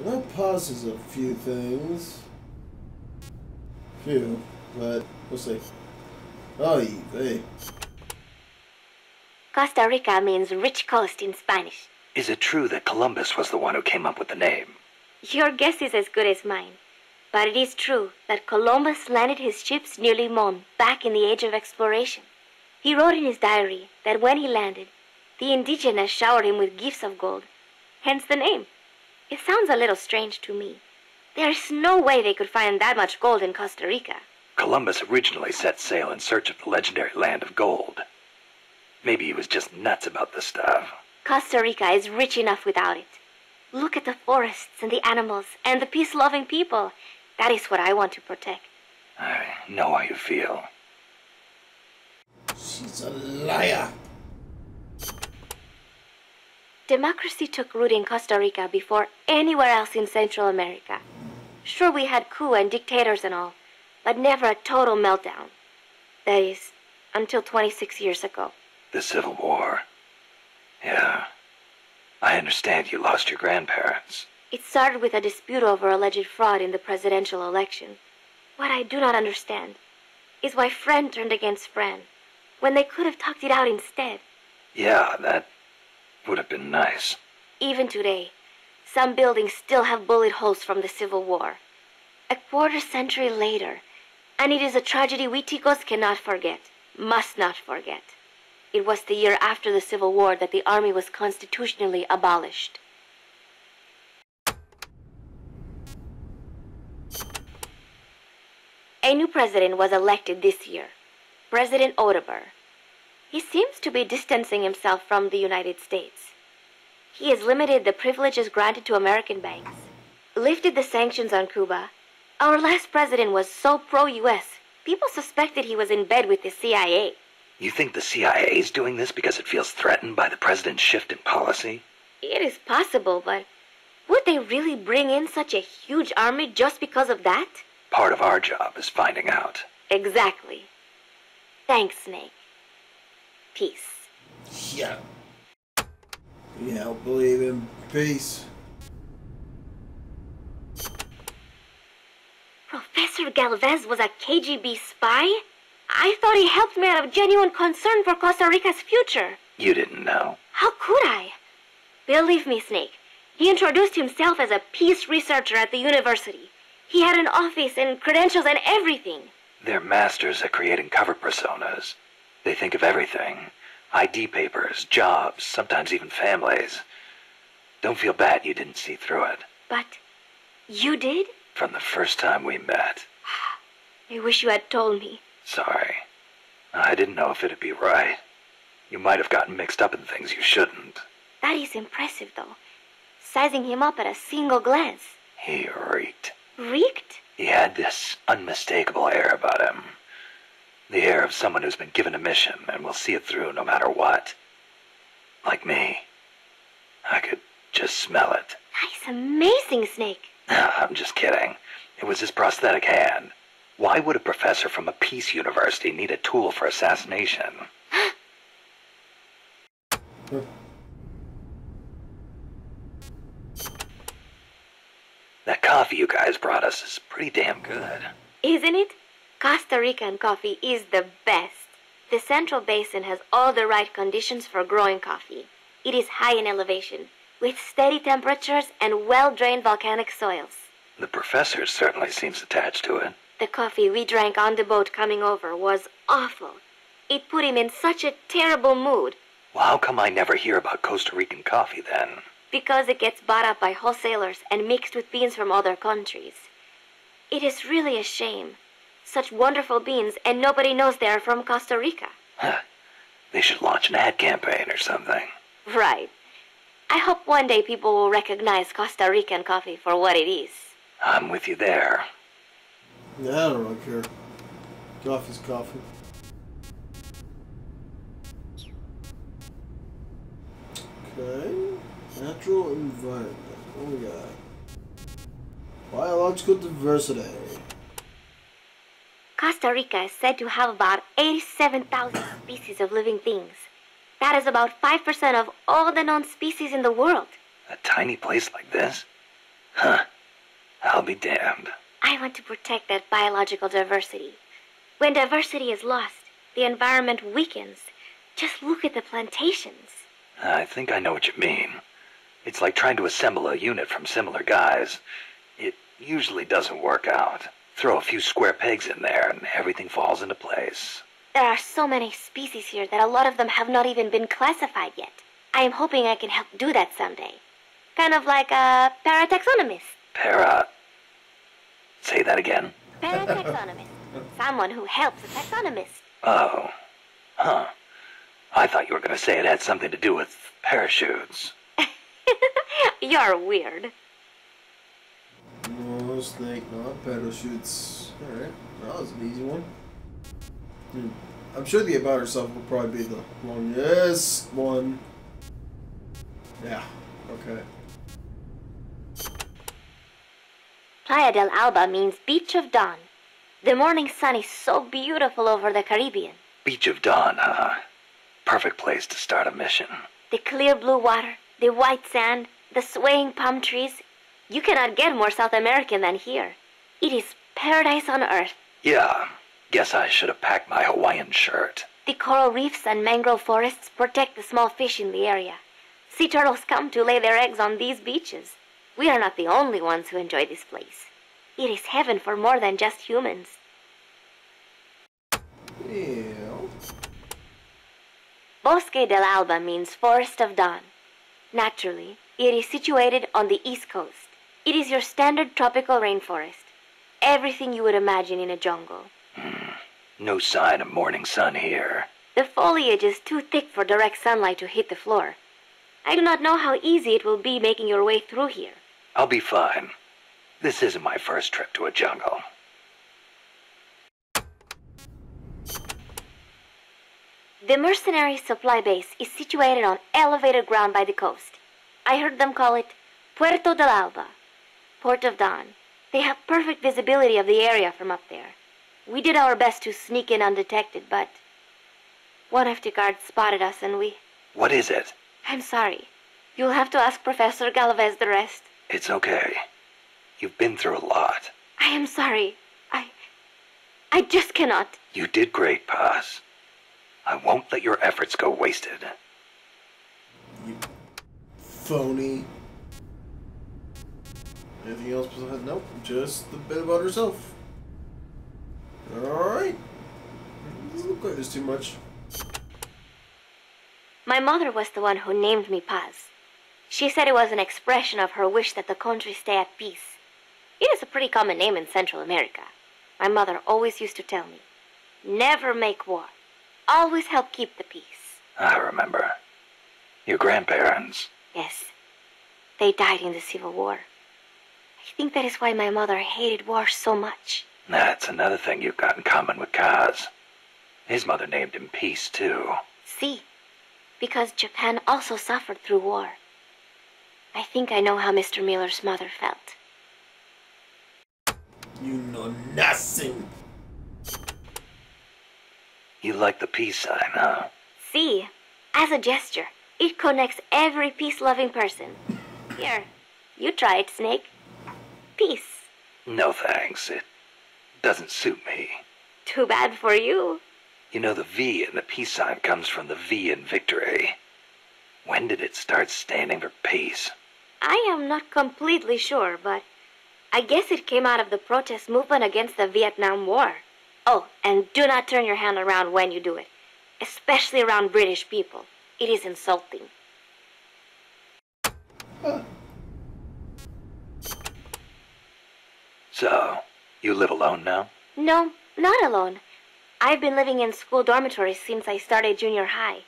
That pauses a few things. Few, but we'll see. Ay, vey. Costa Rica means rich coast in Spanish. Is it true that Columbus was the one who came up with the name? Your guess is as good as mine. But it is true that Columbus landed his ships near Limon back in the age of exploration. He wrote in his diary that when he landed, the indigenous showered him with gifts of gold, hence the name. It sounds a little strange to me. There is no way they could find that much gold in Costa Rica. Columbus originally set sail in search of the legendary land of gold. Maybe he was just nuts about the stuff. Costa Rica is rich enough without it. Look at the forests and the animals and the peace-loving people. That is what I want to protect. I know how you feel. She's a liar. Democracy took root in Costa Rica before anywhere else in Central America. Sure, we had coup and dictators and all, but never a total meltdown. That is, until 26 years ago. The Civil War. Yeah. I understand you lost your grandparents. It started with a dispute over alleged fraud in the presidential election. What I do not understand is why friend turned against friend, when they could have talked it out instead. Yeah, that would have been nice. Even today, some buildings still have bullet holes from the Civil War. A quarter century later, and it is a tragedy we Ticos cannot forget, must not forget. It was the year after the Civil War that the army was constitutionally abolished. A new president was elected this year, President Otaber. He seems to be distancing himself from the United States. He has limited the privileges granted to American banks, lifted the sanctions on Cuba. Our last president was so pro-U.S., people suspected he was in bed with the CIA. You think the CIA is doing this because it feels threatened by the president's shift in policy? It is possible, but would they really bring in such a huge army just because of that? Part of our job is finding out. Exactly. Thanks, Snake. Peace. Yeah. Yeah, I'll believe in peace. Professor Galvez was a KGB spy? I thought he helped me out of genuine concern for Costa Rica's future. You didn't know. How could I? Believe me, Snake. He introduced himself as a peace researcher at the university. He had an office and credentials and everything. They're masters at creating cover personas. They think of everything. ID papers, jobs, sometimes even families. Don't feel bad you didn't see through it. But you did? From the first time we met. I wish you had told me. Sorry. I didn't know if it'd be right. You might have gotten mixed up in things you shouldn't. That is impressive, though. Sizing him up at a single glance. He reeked. Reeked? He had this unmistakable air about him. The air of someone who's been given a mission and will see it through no matter what. Like me. I could just smell it. That is amazing, Snake. I'm just kidding. It was his prosthetic hand. Why would a professor from a peace university need a tool for assassination? That coffee you guys brought us is pretty damn good. Isn't it? Costa Rican coffee is the best. The Central Basin has all the right conditions for growing coffee. It is high in elevation, with steady temperatures and well-drained volcanic soils. The professor certainly seems attached to it. The coffee we drank on the boat coming over was awful. It put him in such a terrible mood. Well, how come I never hear about Costa Rican coffee then? Because it gets bought up by wholesalers and mixed with beans from other countries. It is really a shame. Such wonderful beans, and nobody knows they are from Costa Rica. Huh. They should launch an ad campaign or something. Right. I hope one day people will recognize Costa Rican coffee for what it is. I'm with you there. Yeah, I don't really care. Coffee's coffee. Okay. Natural environment. What we got? Biological diversity. Costa Rica is said to have about 87,000 species of living things. That is about 5% of all the known species in the world. A tiny place like this? Huh. I'll be damned. I want to protect that biological diversity. When diversity is lost, the environment weakens. Just look at the plantations. I think I know what you mean. It's like trying to assemble a unit from similar guys. It usually doesn't work out. Throw a few square pegs in there and everything falls into place. There are so many species here that a lot of them have not even been classified yet. I am hoping I can help do that someday. Kind of like a parataxonomist. Say that again? Parataxonomist. Someone who helps a taxonomist. Oh. Huh. I thought you were going to say it had something to do with parachutes. You're weird. No, snake, not parachutes. Alright, that was an easy one. I'm sure the about herself will probably be the longest one. Yeah, okay. Playa del Alba means Beach of Dawn. The morning sun is so beautiful over the Caribbean. Beach of Dawn, huh? Perfect place to start a mission. The clear blue water, the white sand, the swaying palm trees. You cannot get more South American than here. It is paradise on earth. Yeah, guess I should have packed my Hawaiian shirt. The coral reefs and mangrove forests protect the small fish in the area. Sea turtles come to lay their eggs on these beaches. We are not the only ones who enjoy this place. It is heaven for more than just humans. Yeah. Bosque del Alba means Forest of Dawn. Naturally, it is situated on the east coast. It is your standard tropical rainforest. Everything you would imagine in a jungle. No sign of morning sun here. The foliage is too thick for direct sunlight to hit the floor. I do not know how easy it will be making your way through here. I'll be fine. This isn't my first trip to a jungle. The mercenary supply base is situated on elevated ground by the coast. I heard them call it Puerto del Alba, Port of Dawn. They have perfect visibility of the area from up there. We did our best to sneak in undetected, but one of the guards spotted us and we... What is it? I'm sorry. You'll have to ask Professor Galvez the rest. It's okay. You've been through a lot. I am sorry. I just cannot. You did great, Paz. I won't let your efforts go wasted. You phony. Anything else besides? Nope, just the bit about herself. Alright. Doesn't look like there's too much. My mother was the one who named me Paz. She said it was an expression of her wish that the country stay at peace. It is a pretty common name in Central America. My mother always used to tell me, never make war. Always help keep the peace. I remember. Your grandparents. Yes. They died in the Civil War. I think that is why my mother hated war so much. That's another thing you've got in common with Kaz. His mother named him Peace, too. See, because Japan also suffered through war. I think I know how Mr. Miller's mother felt. You know nothing. You like the peace sign, huh? See, as a gesture, it connects every peace-loving person. Here, you try it, Snake. Peace. No thanks. It doesn't suit me. Too bad for you. You know, the V in the peace sign comes from the V in victory. When did it start standing for peace? I am not completely sure, but I guess it came out of the protest movement against the Vietnam War. Oh, and do not turn your hand around when you do it, especially around British people. It is insulting. Huh. So, you live alone now? No, not alone. I've been living in school dormitories since I started junior high.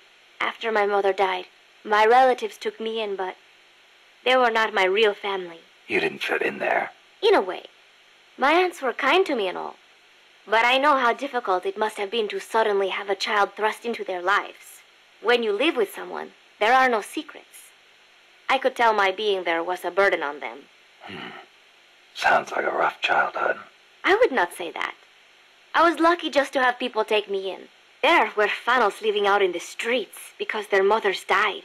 After my mother died, my relatives took me in, but they were not my real family. You didn't fit in there. In a way. My aunts were kind to me and all. But I know how difficult it must have been to suddenly have a child thrust into their lives. When you live with someone, there are no secrets. I could tell my being there was a burden on them. Sounds like a rough childhood. I would not say that. I was lucky just to have people take me in. There are huérfanos living out in the streets because their mothers died.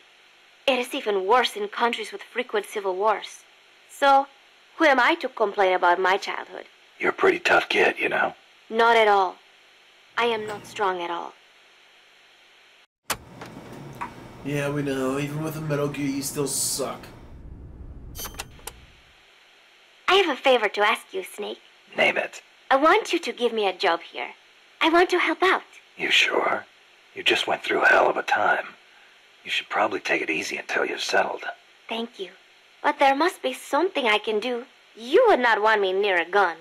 It is even worse in countries with frequent civil wars. So, Who am I to complain about my childhood? You're a pretty tough kid, you know? Not at all. I am not strong at all. Yeah, we know. Even with a Metal Gear, you still suck. I have a favor to ask you, Snake. Name it. I want you to give me a job here. I want to help out. You sure? You just went through a hell of a time. You should probably take it easy until you're settled. Thank you. But there must be something I can do. You would not want me near a gun.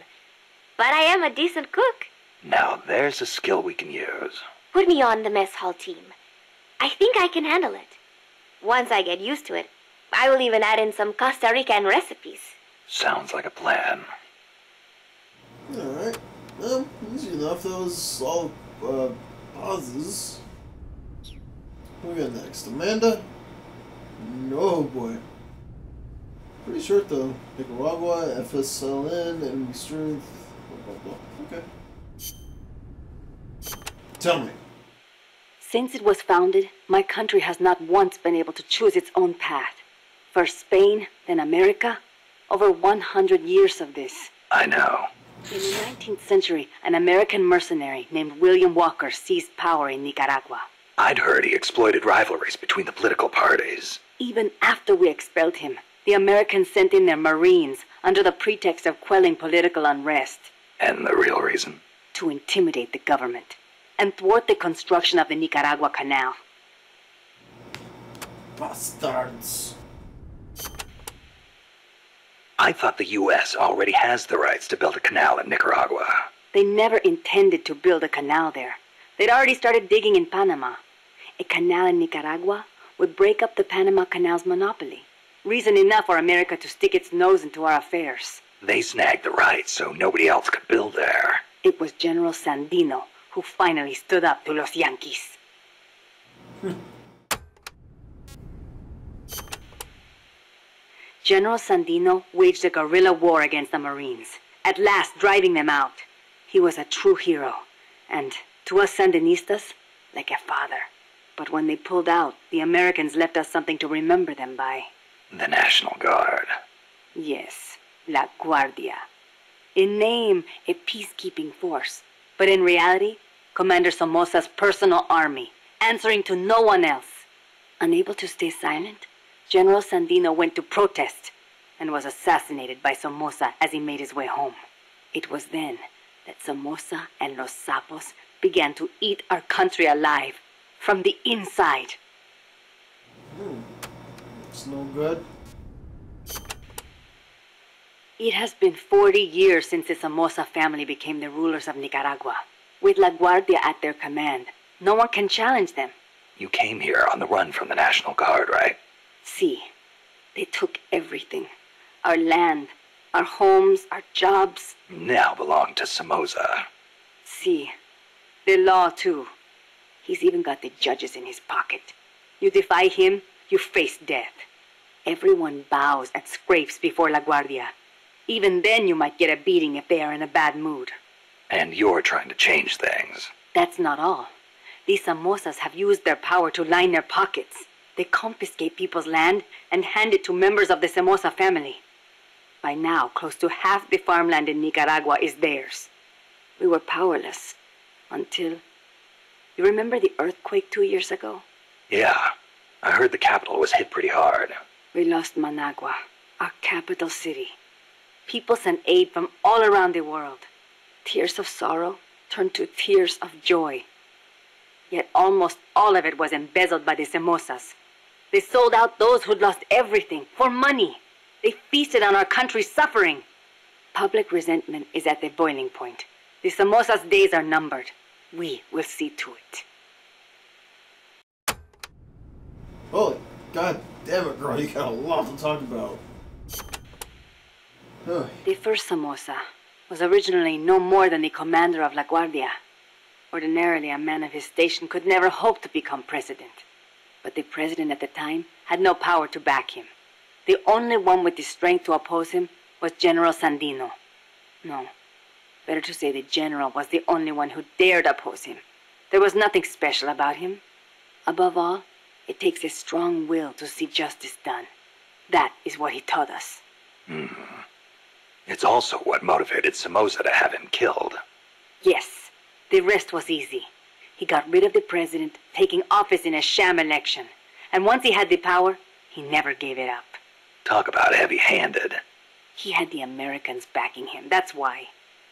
But I am a decent cook. Now there's a skill we can use. Put me on the mess hall team. I think I can handle it. Once I get used to it, I will even add in some Costa Rican recipes. Sounds like a plan. Alright. Easy enough. That was all, pauses. Who we got next? Amanda? No, boy. Pretty short, though. Nicaragua, FSLN, enemy strength, blah, blah, blah. Okay. Tell me. Since it was founded, my country has not once been able to choose its own path. First Spain, then America. Over 100 years of this. I know. In the 19th century, an American mercenary named William Walker seized power in Nicaragua. I'd heard he exploited rivalries between the political parties. Even after we expelled him, the Americans sent in their Marines under the pretext of quelling political unrest. And the real reason? To intimidate the government and thwart the construction of the Nicaragua Canal. Bastards. I thought the U.S. already has the rights to build a canal in Nicaragua. They never intended to build a canal there. They'd already started digging in Panama. A canal in Nicaragua would break up the Panama Canal's monopoly. Reason enough for America to stick its nose into our affairs. They snagged the rights so nobody else could build there. It was General Sandino who finally stood up to los Yankees. General Sandino waged a guerrilla war against the Marines, at last driving them out. He was a true hero, and to us Sandinistas, like a father. But when they pulled out, the Americans left us something to remember them by. The National Guard. Yes, La Guardia. In name, a peacekeeping force, but in reality, Commander Somoza's personal army, answering to no one else. Unable to stay silent, General Sandino went to protest and was assassinated by Somoza as he made his way home. It was then that Somoza and Los Sapos began to eat our country alive from the inside. It's no good. It has been 40 years since the Somoza family became the rulers of Nicaragua. With La Guardia at their command, no one can challenge them. You came here on the run from the National Guard, right? See, they took everything. Our land, our homes, our jobs. Now belong to Somoza. See, the law too. He's even got the judges in his pocket. You defy him, you face death. Everyone bows and scrapes before La Guardia. Even then you might get a beating if they are in a bad mood. And you're trying to change things. That's not all. These Somozas have used their power to line their pockets. They confiscate people's land and hand it to members of the Somoza family. By now, close to half the farmland in Nicaragua is theirs. We were powerless until... You remember the earthquake 2 years ago? Yeah, I heard the capital was hit pretty hard. We lost Managua, our capital city. People sent aid from all around the world. Tears of sorrow turned to tears of joy. Yet almost all of it was embezzled by the Somozas. They sold out those who'd lost everything for money. They feasted on our country's suffering. Public resentment is at the boiling point. The Somozas' days are numbered. We will see to it. Holy god damn it, girl, you got a lot to talk about. The first Somoza was originally no more than the commander of La Guardia. Ordinarily, a man of his station could never hope to become president. But the president at the time had no power to back him. The only one with the strength to oppose him was General Sandino. No, better to say the general was the only one who dared oppose him. There was nothing special about him. Above all, it takes a strong will to see justice done. That is what he taught us. it's also what motivated Somoza to have him killed. Yes, the rest was easy. He got rid of the president, taking office in a sham election. And once he had the power, he never gave it up. Talk about heavy-handed. He had the Americans backing him, that's why.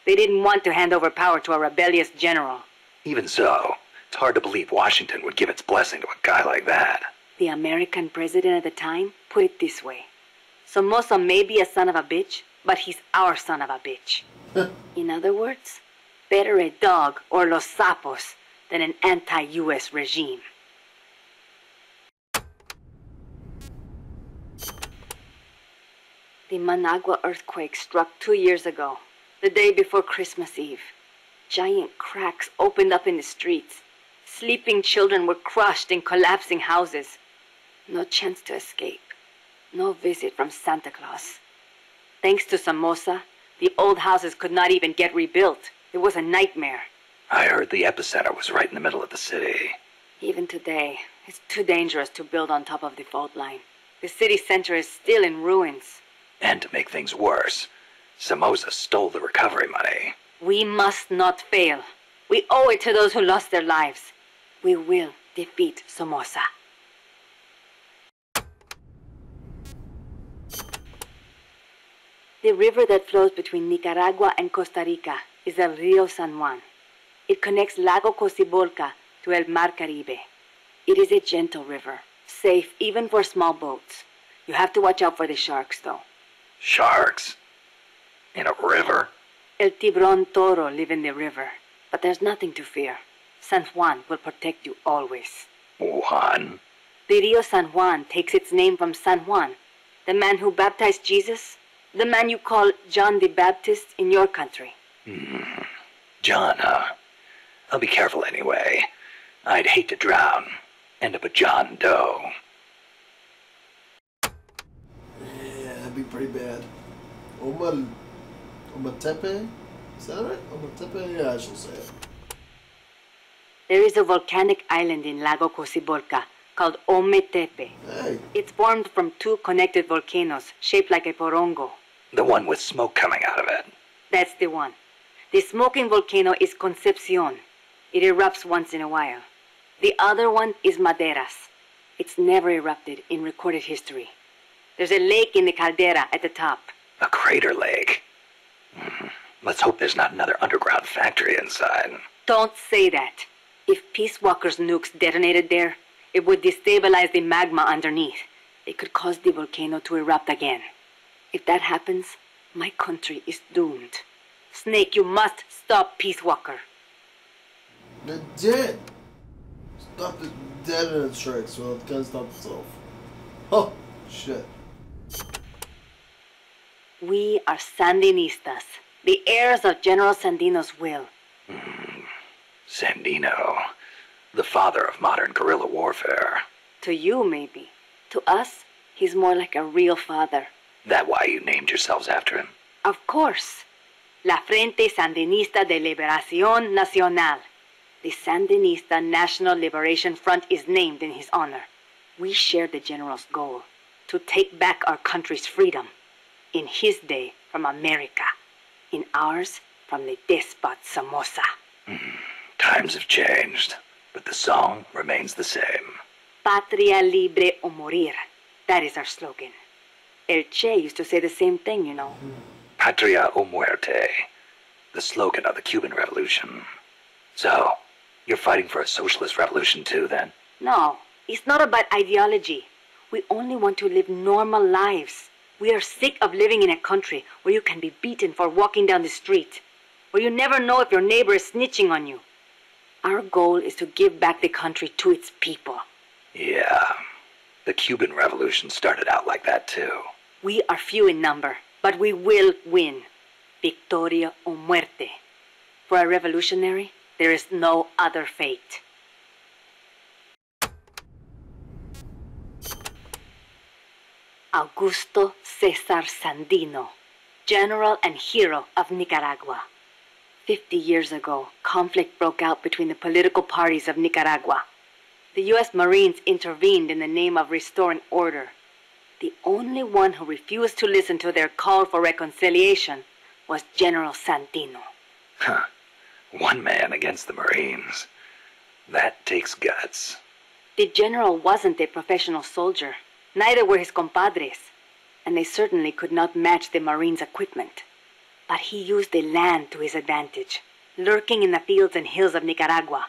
They didn't want to hand over power to a rebellious general. Even so, it's hard to believe Washington would give its blessing to a guy like that. The American president at the time put it this way. Somoza may be a son of a bitch, but he's our son of a bitch. In other words, better a dog or los sapos than an anti-US regime. The Managua earthquake struck 2 years ago, the day before Christmas Eve. Giant cracks opened up in the streets. Sleeping children were crushed in collapsing houses. No chance to escape. No visit from Santa Claus. Thanks to Somoza, the old houses could not even get rebuilt. It was a nightmare. I heard the epicenter was right in the middle of the city. Even today, it's too dangerous to build on top of the fault line. The city center is still in ruins. And to make things worse, Somoza stole the recovery money. We must not fail. We owe it to those who lost their lives. We will defeat Somoza. The river that flows between Nicaragua and Costa Rica is el Río San Juan. It connects Lago Cocibolca to el Mar Caribe. It is a gentle river, safe even for small boats. You have to watch out for the sharks, though. Sharks? In a river? El Tiburón Toro live in the river, but there's nothing to fear. San Juan will protect you always. Juan? The Rio San Juan takes its name from San Juan, the man who baptized Jesus, the man you call John the Baptist in your country. John, huh? I'll be careful anyway. I'd hate to drown. End up a John Doe. Yeah, that'd be pretty bad. Ometepe? Is that right? Ometepe? Yeah, I shall say it. There is a volcanic island in Lago Cocibolca called Ometepe. Hey. It's formed from 2 connected volcanoes shaped like a porongo. The one with smoke coming out of it. That's the one. The smoking volcano is Concepcion. It erupts once in a while. The other one is Maderas. It's never erupted in recorded history. There's a lake in the caldera at the top. A crater lake. Let's hope there's not another underground factory inside. Don't say that. If Peace Walker's nukes detonated there, it would destabilize the magma underneath. It could cause the volcano to erupt again. If that happens, my country is doomed. Snake, you must stop Peace Walker. They're dead. Stop it dead in its tracks. Well, it can't stop itself. Oh, shit. We are Sandinistas, the heirs of General Sandino's will. Sandino, the father of modern guerrilla warfare. To you, maybe. To us, he's more like a real father. That why you named yourselves after him? Of course. La Frente Sandinista de Liberación Nacional. The Sandinista National Liberation Front is named in his honor. We share the general's goal, to take back our country's freedom. In his day, from America. In ours, from the despot Somoza. Times have changed, but the song remains the same. Patria libre o morir. That is our slogan. El Che used to say the same thing, you know. Patria o muerte, the slogan of the Cuban Revolution. So, you're fighting for a socialist revolution too, then? No, it's not about ideology. We only want to live normal lives. We are sick of living in a country where you can be beaten for walking down the street, where you never know if your neighbor is snitching on you. Our goal is to give back the country to its people. Yeah, the Cuban Revolution started out like that too. We are few in number, but we will win. Victoria o muerte. For a revolutionary, there is no other fate. Augusto Cesar Sandino, general and hero of Nicaragua. 50 years ago, conflict broke out between the political parties of Nicaragua. The U.S. Marines intervened in the name of restoring order. The only one who refused to listen to their call for reconciliation was General Sandino. Huh. One man against the Marines. That takes guts. The general wasn't a professional soldier. Neither were his compadres. And they certainly could not match the Marines' equipment. But he used the land to his advantage, lurking in the fields and hills of Nicaragua,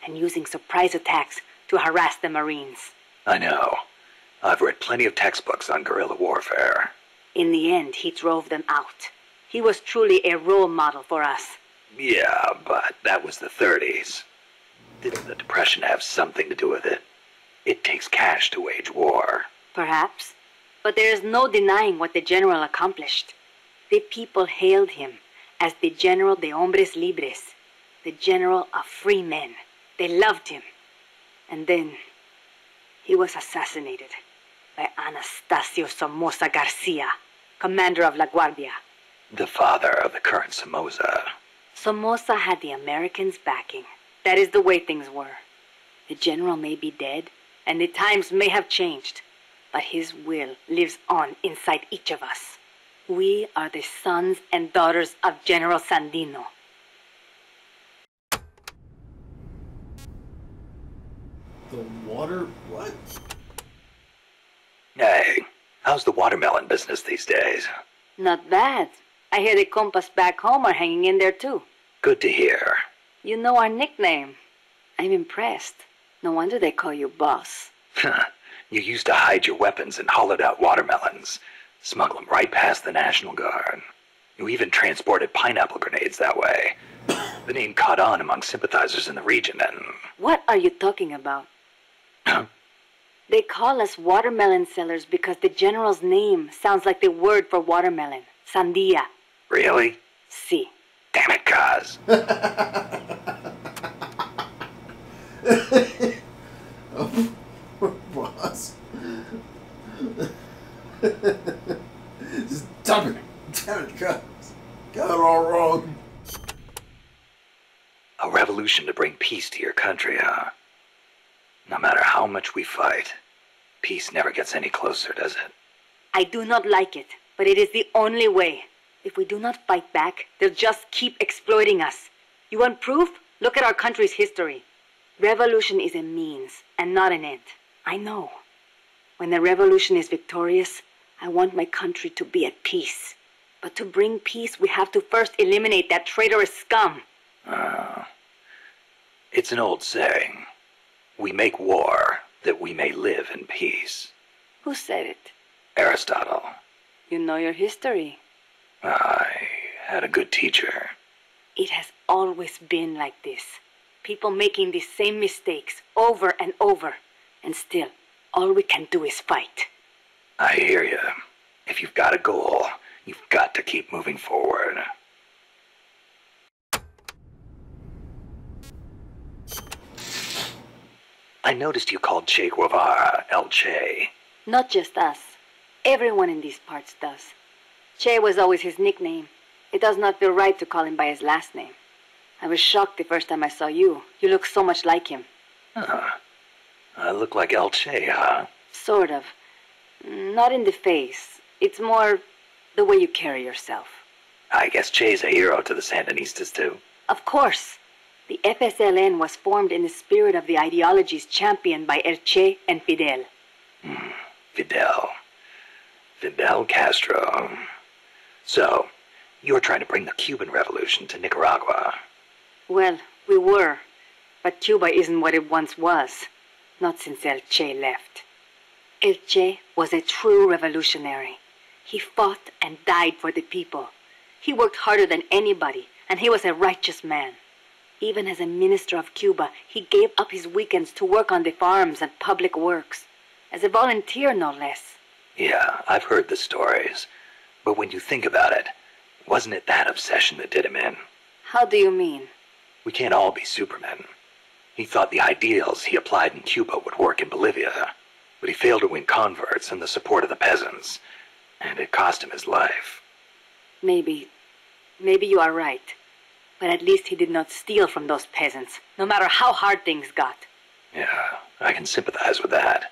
and using surprise attacks to harass the Marines. I know. I've read plenty of textbooks on guerrilla warfare. In the end, he drove them out. He was truly a role model for us. Yeah, but that was the 30s. Didn't the Depression have something to do with it? It takes cash to wage war. Perhaps. But there is no denying what the general accomplished. The people hailed him as the General de Hombres Libres, the General of Free Men. They loved him. And then he was assassinated by Anastasio Somoza Garcia, commander of La Guardia. The father of the current Somoza. Somoza had the Americans' backing. That is the way things were. The general may be dead, and the times may have changed, but his will lives on inside each of us. We are the sons and daughters of General Sandino. The water... what? Hey, how's the watermelon business these days? Not bad. I hear the compas back home are hanging in there too. Good to hear. You know our nickname. I'm impressed. No wonder they call you boss. You used to hide your weapons in hollowed-out watermelons, smuggle them right past the National Guard. You even transported pineapple grenades that way. The name caught on among sympathizers in the region and... What are you talking about? They call us watermelon sellers because the general's name sounds like the word for watermelon. Sandia. Really? Si. Damn it, Kaz. Oh, poor boss. Just damn it, guys. Got it all wrong. A revolution to bring peace to your country, huh? No matter how much we fight, peace never gets any closer, does it? I do not like it, but it is the only way. If we do not fight back, they'll just keep exploiting us. You want proof? Look at our country's history. Revolution is a means and not an end. I know. When the revolution is victorious, I want my country to be at peace. But to bring peace, we have to first eliminate that traitorous scum. It's an old saying. We make war that we may live in peace. Who said it? Aristotle. You know your history. I had a good teacher. It has always been like this. People making the same mistakes over and over. And still, all we can do is fight. I hear you. If you've got a goal, you've got to keep moving forward. I noticed you called Che Guevara El Che. Not just us. Everyone in these parts does. Che was always his nickname. It does not feel right to call him by his last name. I was shocked the first time I saw you. You look so much like him. I look like El Che, huh? Sort of. Not in the face. It's more the way you carry yourself. I guess Che's a hero to the Sandinistas, too. Of course. The FSLN was formed in the spirit of the ideologies championed by El Che and Fidel. Fidel Castro. So, you're trying to bring the Cuban Revolution to Nicaragua. Well, we were. But Cuba isn't what it once was. Not since El Che left. El Che was a true revolutionary. He fought and died for the people. He worked harder than anybody, and he was a righteous man. Even as a minister of Cuba, he gave up his weekends to work on the farms and public works. As a volunteer, no less. Yeah, I've heard the stories. But when you think about it, wasn't it that obsession that did him in? How do you mean? We can't all be supermen. He thought the ideals he applied in Cuba would work in Bolivia, but he failed to win converts and the support of the peasants, and it cost him his life. Maybe you are right. But at least he did not steal from those peasants, no matter how hard things got. Yeah, I can sympathize with that.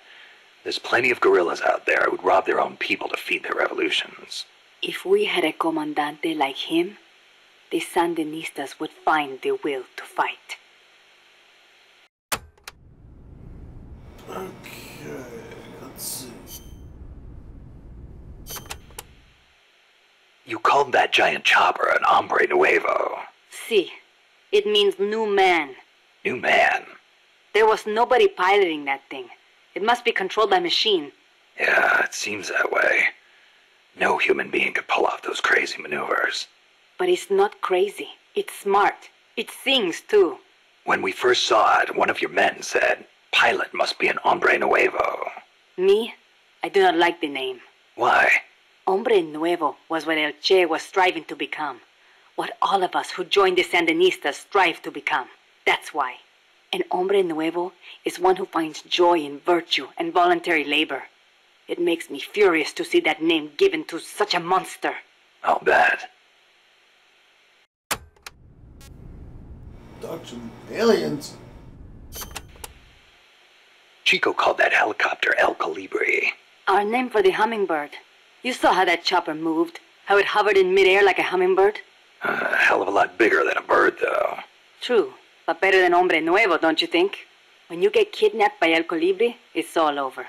There's plenty of guerrillas out there who'd rob their own people to feed their revolutions. If we had a comandante like him, the Sandinistas would find the will to fight. Okay, let's see. You called that giant chopper an hombre nuevo. Si. It means new man. New man? There was nobody piloting that thing. It must be controlled by machine. Yeah, it seems that way. No human being could pull off those crazy maneuvers. But it's not crazy. It's smart. It sings, too. When we first saw it, one of your men said, "Pilot must be an hombre nuevo." Me? I do not like the name. Why? Hombre Nuevo was what El Che was striving to become. What all of us who joined the Sandinistas strive to become. That's why. An hombre nuevo is one who finds joy in virtue and voluntary labor. It makes me furious to see that name given to such a monster. I'll bet. Abduction. Aliens. Chico called that helicopter El Colibri. Our name for the hummingbird. You saw how that chopper moved, how it hovered in midair like a hummingbird? A hell of a lot bigger than a bird, though. True, but better than hombre nuevo, don't you think? When you get kidnapped by El Colibri, it's all over.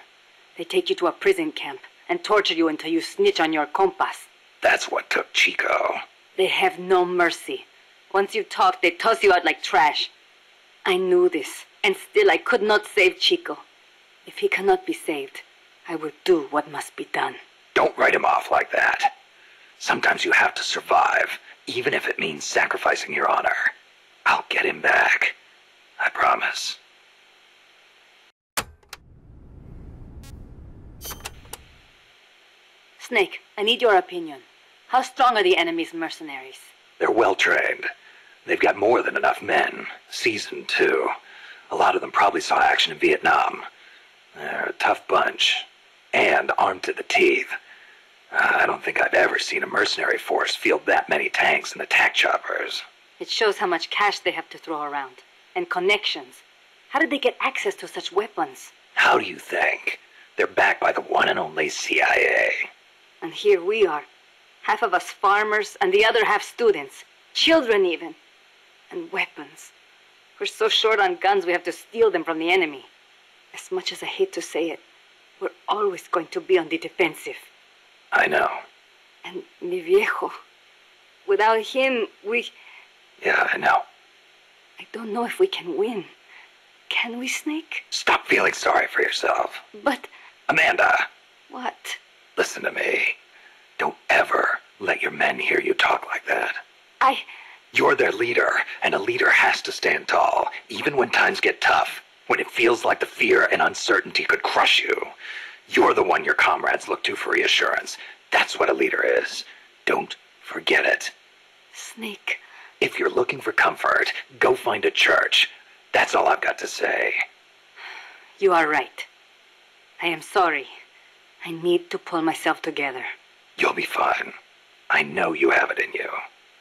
They take you to a prison camp and torture you until you snitch on your compas. That's what took Chico. They have no mercy. Once you talk, they toss you out like trash. I knew this, and still I could not save Chico. If he cannot be saved, I will do what must be done. Don't write him off like that. Sometimes you have to survive, even if it means sacrificing your honor. I'll get him back. I promise. Snake, I need your opinion. How strong are the enemy's mercenaries? They're well-trained. They've got more than enough men. Seasoned, too. A lot of them probably saw action in Vietnam. They're a tough bunch. And armed to the teeth. I don't think I've ever seen a mercenary force field that many tanks and attack choppers. It shows how much cash they have to throw around. And connections. How did they get access to such weapons? How do you think? They're backed by the one and only CIA. And here we are. Half of us farmers and the other half students. Children even. And weapons. We're so short on guns we have to steal them from the enemy. As much as I hate to say it, we're always going to be on the defensive. I know. And mi viejo. Without him, Yeah, I know. I don't know if we can win. Can we, Snake? Stop feeling sorry for yourself. But... Amanda, What? listen to me. Don't ever let your men hear you talk like that. You're their leader, and a leader has to stand tall, even when times get tough, when it feels like the fear and uncertainty could crush you. You're the one your comrades look to for reassurance. That's what a leader is. Don't forget it. Snake... If you're looking for comfort, go find a church. That's all I've got to say. You are right. I am sorry. I need to pull myself together. You'll be fine. I know you have it in you.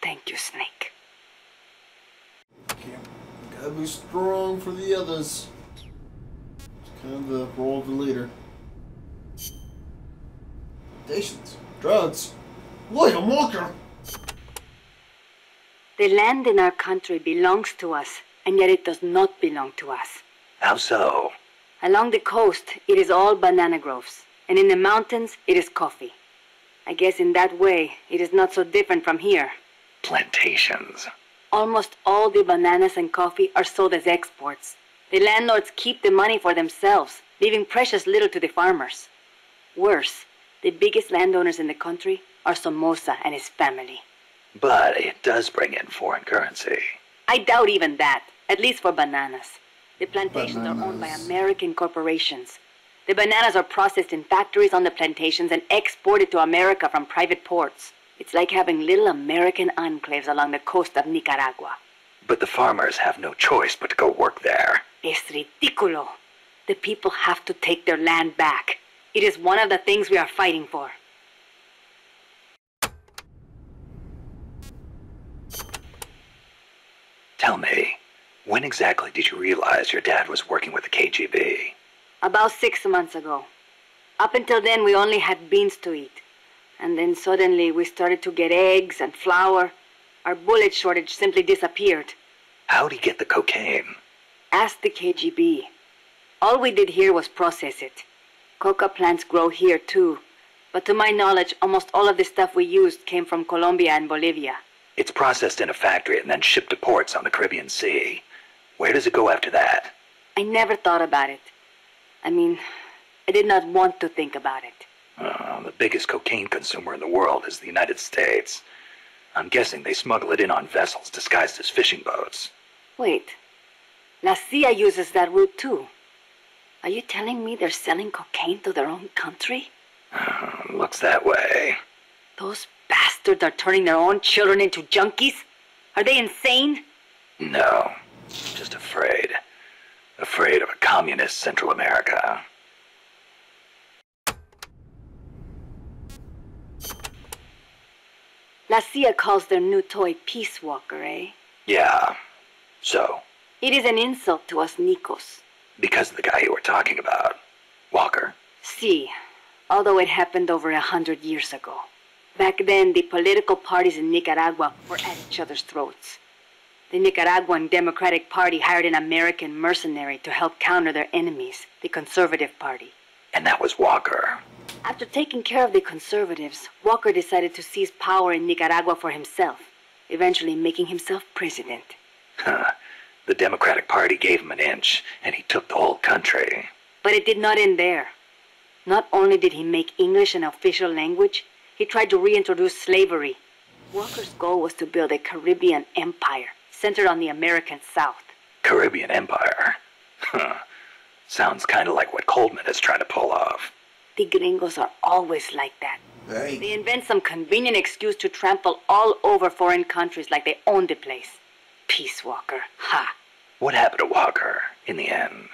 Thank you, Snake. Gotta be strong for the others. It's kind of the role of the leader. Stations, drugs, William Walker. The land in our country belongs to us, and yet it does not belong to us. How so? Along the coast, it is all banana groves, and in the mountains, it is coffee. I guess in that way, it is not so different from here. Plantations. Almost all the bananas and coffee are sold as exports. The landlords keep the money for themselves, leaving precious little to the farmers. Worse, the biggest landowners in the country are Somoza and his family. But it does bring in foreign currency. I doubt even that, at least for bananas. The plantations are owned by American corporations. The bananas are processed in factories on the plantations and exported to America from private ports. It's like having little American enclaves along the coast of Nicaragua. But the farmers have no choice but to go work there. Es ridículo. The people have to take their land back. It is one of the things we are fighting for. Tell me, when exactly did you realize your dad was working with the KGB? About 6 months ago. Up until then, we only had beans to eat. And then suddenly we started to get eggs and flour. Our bullet shortage simply disappeared. How'd he get the cocaine? Ask the KGB. All we did here was process it. Coca plants grow here too. But to my knowledge, almost all of the stuff we used came from Colombia and Bolivia. It's processed in a factory and then shipped to ports on the Caribbean Sea. Where does it go after that? I never thought about it. I mean, I did not want to think about it. The biggest cocaine consumer in the world is the United States. I'm guessing they smuggle it in on vessels disguised as fishing boats. Wait. La CIA uses that route too. Are you telling me they're selling cocaine to their own country? Looks that way. Those bastards are turning their own children into junkies? Are they insane? No, just afraid. Afraid of a communist Central America. La CIA calls their new toy Peace Walker, eh? Yeah. So? It is an insult to us Nicos. Because of the guy you were talking about. Walker? Si. Although it happened over 100 years ago. Back then, the political parties in Nicaragua were at each other's throats. The Nicaraguan Democratic Party hired an American mercenary to help counter their enemies, the Conservative Party. And that was Walker. After taking care of the conservatives, Walker decided to seize power in Nicaragua for himself, eventually making himself president. The Democratic Party gave him an inch, and he took the whole country. But it did not end there. Not only did he make English an official language, he tried to reintroduce slavery. Walker's goal was to build a Caribbean empire, centered on the American South. Caribbean empire? Sounds kind of like what Coleman is trying to pull off. The gringos are always like that. Hey. They invent some convenient excuse to trample all over foreign countries like they own the place. Peace Walker, ha! What happened to Walker, in the end?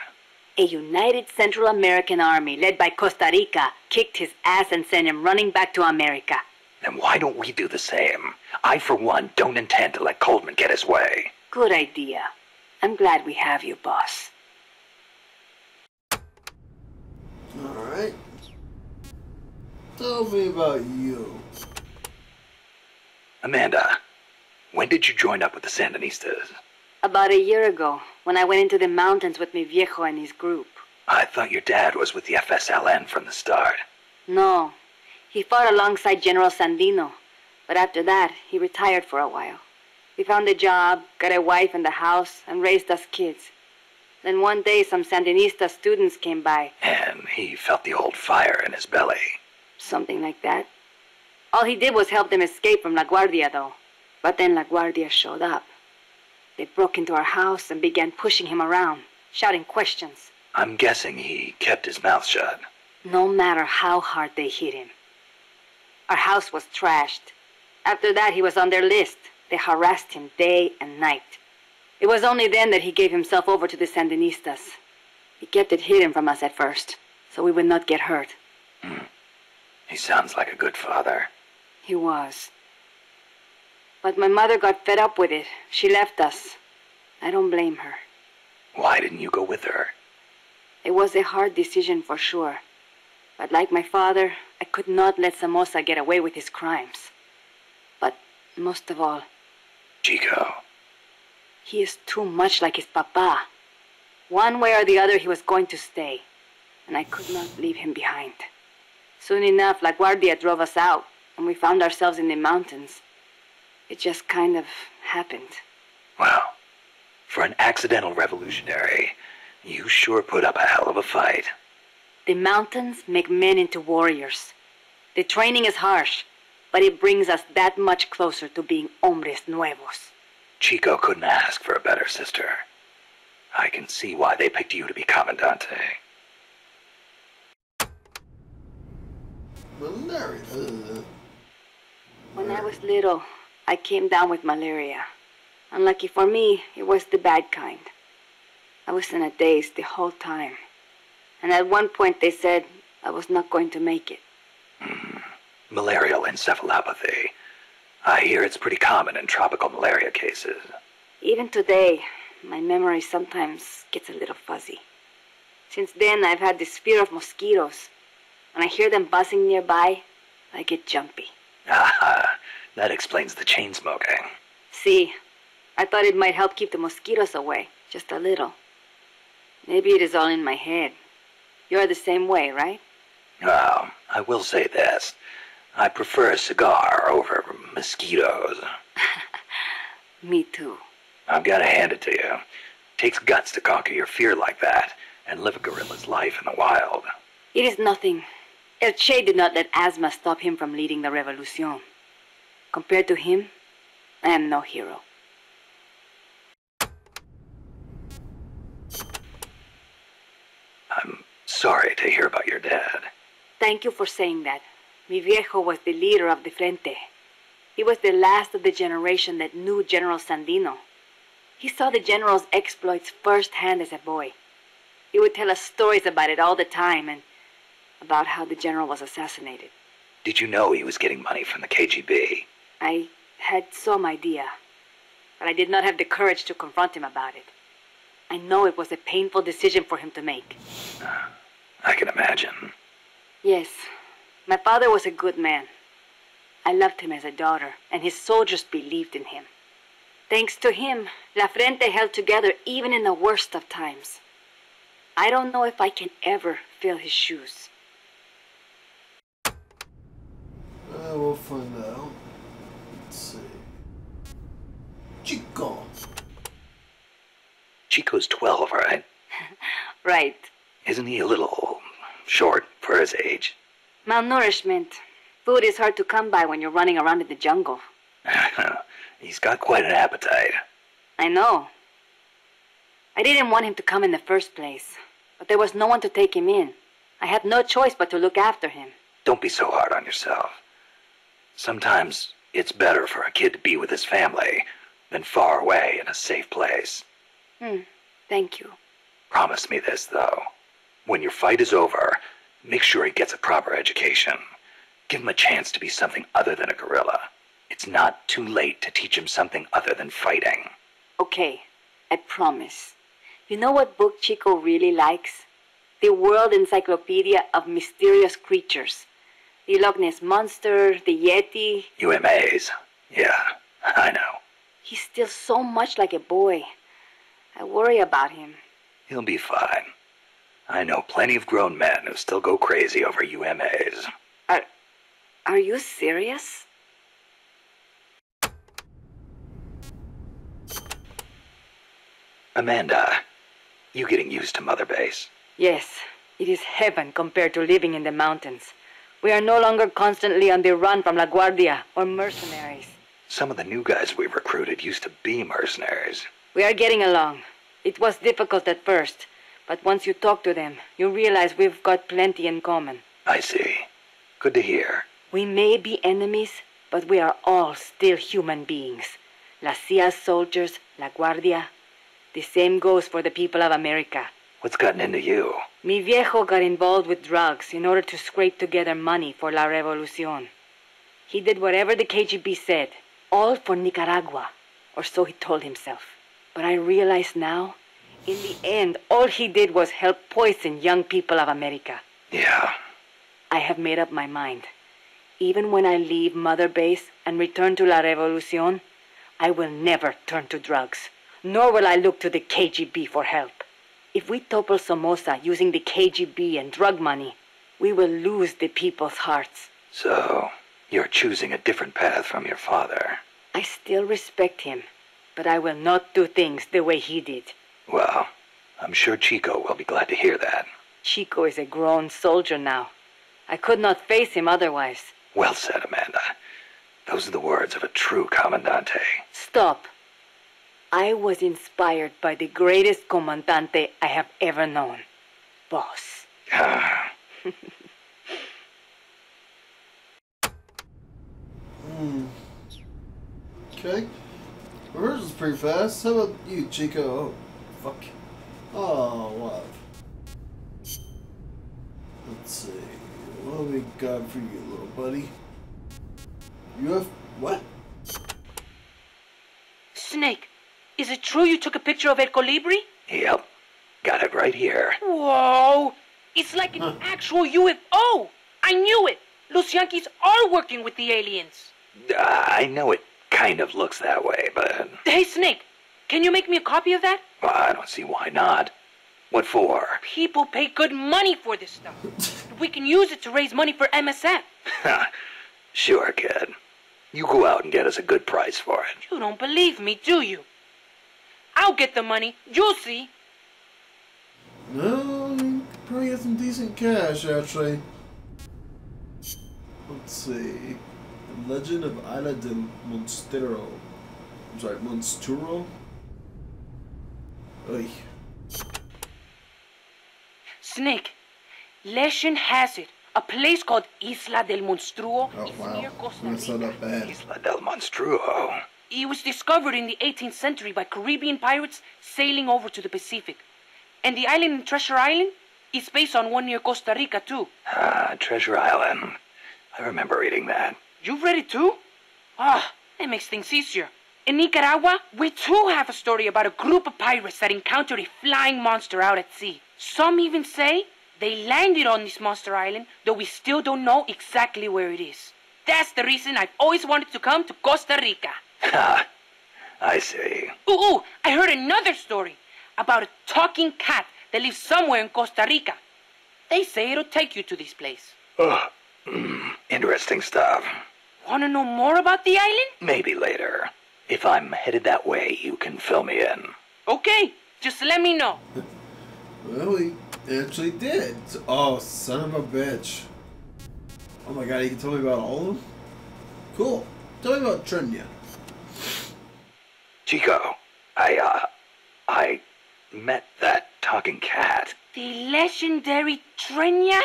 A united Central American army led by Costa Rica kicked his ass and sent him running back to America. Then why don't we do the same? I, for one, don't intend to let Coleman get his way. Good idea. I'm glad we have you, boss. Alright. Tell me about you. Amanda, when did you join up with the Sandinistas? About a year ago, when I went into the mountains with mi viejo and his group. I thought your dad was with the FSLN from the start. No, he fought alongside General Sandino, but after that, he retired for a while. He found a job, got a wife and a house, and raised us kids. Then one day, some Sandinista students came by. And he felt the old fire in his belly. Something like that. All he did was help them escape from La Guardia, though. But then La Guardia showed up. They broke into our house and began pushing him around, shouting questions. I'm guessing he kept his mouth shut. No matter how hard they hit him. Our house was trashed. After that, he was on their list. They harassed him day and night. It was only then that he gave himself over to the Sandinistas. He kept it hidden from us at first, so we would not get hurt. He sounds like a good father. He was. But my mother got fed up with it. She left us. I don't blame her. Why didn't you go with her? It was a hard decision for sure. But like my father, I could not let Somoza get away with his crimes. But most of all, Chico. he is too much like his papa. One way or the other, he was going to stay. And I could not leave him behind. Soon enough, La Guardia drove us out, and we found ourselves in the mountains. It just kind of happened. Well, for an accidental revolutionary, you sure put up a hell of a fight. The mountains make men into warriors. The training is harsh, but it brings us that much closer to being hombres nuevos. Chico couldn't ask for a better sister. I can see why they picked you to be Commandante. Malaria. When I was little, I came down with malaria. Unlucky for me, it was the bad kind. I was in a daze the whole time. And at one point they said I was not going to make it. Malarial encephalopathy. I hear it's pretty common in tropical malaria cases. Even today, my memory sometimes gets a little fuzzy. Since then, I've had this fear of mosquitoes. When I hear them buzzing nearby, I get jumpy. Ah, that explains the chain smoking. See, I thought it might help keep the mosquitoes away, just a little. Maybe it is all in my head. You're the same way, right? Oh, I will say this. I prefer a cigar over mosquitoes. Me too. I've got to hand it to you. Takes guts to conquer your fear like that and live a gorilla's life in the wild. It is nothing. El Che did not let asthma stop him from leading the revolution. Compared to him, I am no hero. I'm sorry to hear about your dad. Thank you for saying that. Mi viejo was the leader of the Frente. He was the last of the generation that knew General Sandino. He saw the general's exploits firsthand as a boy. He would tell us stories about it all the time and about how the general was assassinated. Did you know he was getting money from the KGB? I had some idea, but I did not have the courage to confront him about it. I know it was a painful decision for him to make. I can imagine. Yes, my father was a good man. I loved him as a daughter, and his soldiers believed in him. Thanks to him, La Frente held together even in the worst of times. I don't know if I can ever fill his shoes. We'll find out. Let's see. Chico. Chico's 12, right? Right. Isn't he a little short for his age? Malnourishment. Food is hard to come by when you're running around in the jungle. He's got quite an appetite. I know. I didn't want him to come in the first place, but there was no one to take him in. I had no choice but to look after him. Don't be so hard on yourself. Sometimes it's better for a kid to be with his family than far away in a safe place. Thank you. Promise me this, though. When your fight is over, make sure he gets a proper education. Give him a chance to be something other than a gorilla. It's not too late to teach him something other than fighting. Okay, I promise. You know what book Chico really likes? The World Encyclopedia of Mysterious Creatures. The Loch Ness Monster, the Yeti. UMAs. Yeah, I know. He's still so much like a boy. I worry about him. He'll be fine. I know plenty of grown men who still go crazy over UMAs. Are you serious? Amanda, you getting used to Mother Base? Yes, it is heaven compared to living in the mountains. We are no longer constantly on the run from La Guardia or mercenaries. Some of the new guys we recruited used to be mercenaries. We are getting along. It was difficult at first, but once you talk to them, you realize we've got plenty in common. I see. Good to hear. We may be enemies, but we are all still human beings. La CIA's soldiers, La Guardia. The same goes for the people of America. What's gotten into you? Mi viejo got involved with drugs in order to scrape together money for La Revolucion. He did whatever the KGB said, all for Nicaragua, or so he told himself. But I realize now, in the end, all he did was help poison young people of America. Yeah. I have made up my mind. Even when I leave Mother Base and return to La Revolucion, I will never turn to drugs, nor will I look to the KGB for help. If we topple Somoza using the KGB and drug money, we will lose the people's hearts. So, you're choosing a different path from your father. I still respect him, but I will not do things the way he did. Well, I'm sure Chico will be glad to hear that. Chico is a grown soldier now. I could not face him otherwise. Well said, Amanda. Those are the words of a true comandante. Stop. I was inspired by the greatest comandante I have ever known. Boss. Okay. Well, hers was pretty fast. How about you, Chico? Oh, fuck. Oh, what? Let's see. What do we got for you, little buddy? You have... what? Snake, is it true you took a picture of El Colibri? Yep. Got it right here. Whoa! It's like an actual UFO! I knew it! Los Yankees are working with the aliens. I know it kind of looks that way, but Hey, Snake, can you make me a copy of that? well, I don't see why not. What for? People pay good money for this stuff. We can use it to raise money for MSF. Sure, kid. You go out and get us a good price for it. You don't believe me, do you? I'll get the money. You'll see. No, you could probably get some decent cash, actually. Let's see. The Legend of Isla del Monstero. I'm sorry, Monsturo? Oy. Snake, legend has it. A place called Isla del Monstruo Oh, is wow. near Costa That's not Rica. that bad. Isla del Monstruo. It was discovered in the 18th century by Caribbean pirates sailing over to the Pacific. And the island in Treasure Island is based on one near Costa Rica, too. Treasure Island. I remember reading that. You've read it, too? Ah, that makes things easier. In Nicaragua, we too have a story about a group of pirates that encountered a flying monster out at sea. Some even say they landed on this monster island, though we still don't know exactly where it is. That's the reason I've always wanted to come to Costa Rica. Ha! I see. Ooh, I heard another story about a talking cat that lives somewhere in Costa Rica. They say it'll take you to this place. Interesting stuff. Want to know more about the island? Maybe later. If I'm headed that way, you can fill me in. Okay, just let me know. Well, he actually did. Oh, son of a bitch. Oh my god, you can tell me about all of them? Cool. Tell me about Trenya. Chico, I met that talking cat. The legendary Trenya?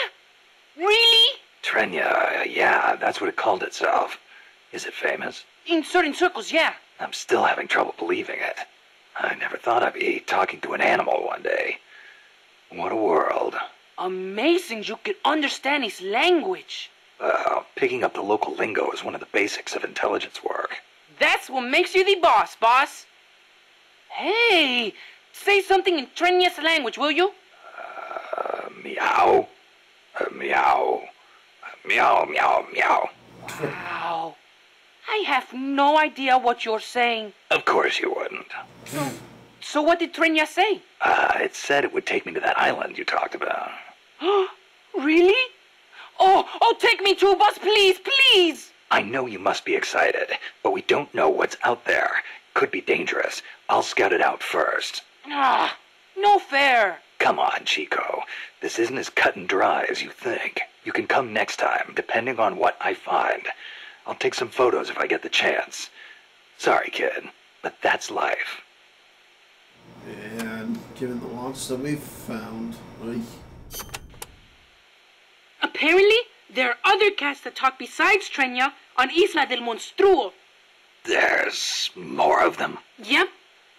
Really? Trenya, yeah, that's what it called itself. Is it famous? In certain circles, yeah. I'm still having trouble believing it. I never thought I'd be talking to an animal one day. What a world. Amazing you could understand his language. Picking up the local lingo is one of the basics of intelligence work. That's what makes you the boss. Hey, say something in Trenya's language, will you? Meow. Meow. Meow, meow, meow. Wow. I have no idea what you're saying. Of course you wouldn't. So what did Trenya say? It said it would take me to that island you talked about. Really? Oh, take me too, boss, please, please! I know you must be excited, but we don't know what's out there. Could be dangerous. I'll scout it out first. Ah, no fair. Come on, Chico. This isn't as cut and dry as you think. You can come next time, depending on what I find. I'll take some photos if I get the chance. Sorry, kid, but that's life. And given the launch that we've found, oy. Apparently, there are other cats that talk besides Trenya on Isla del Monstruo. There's more of them. Yep,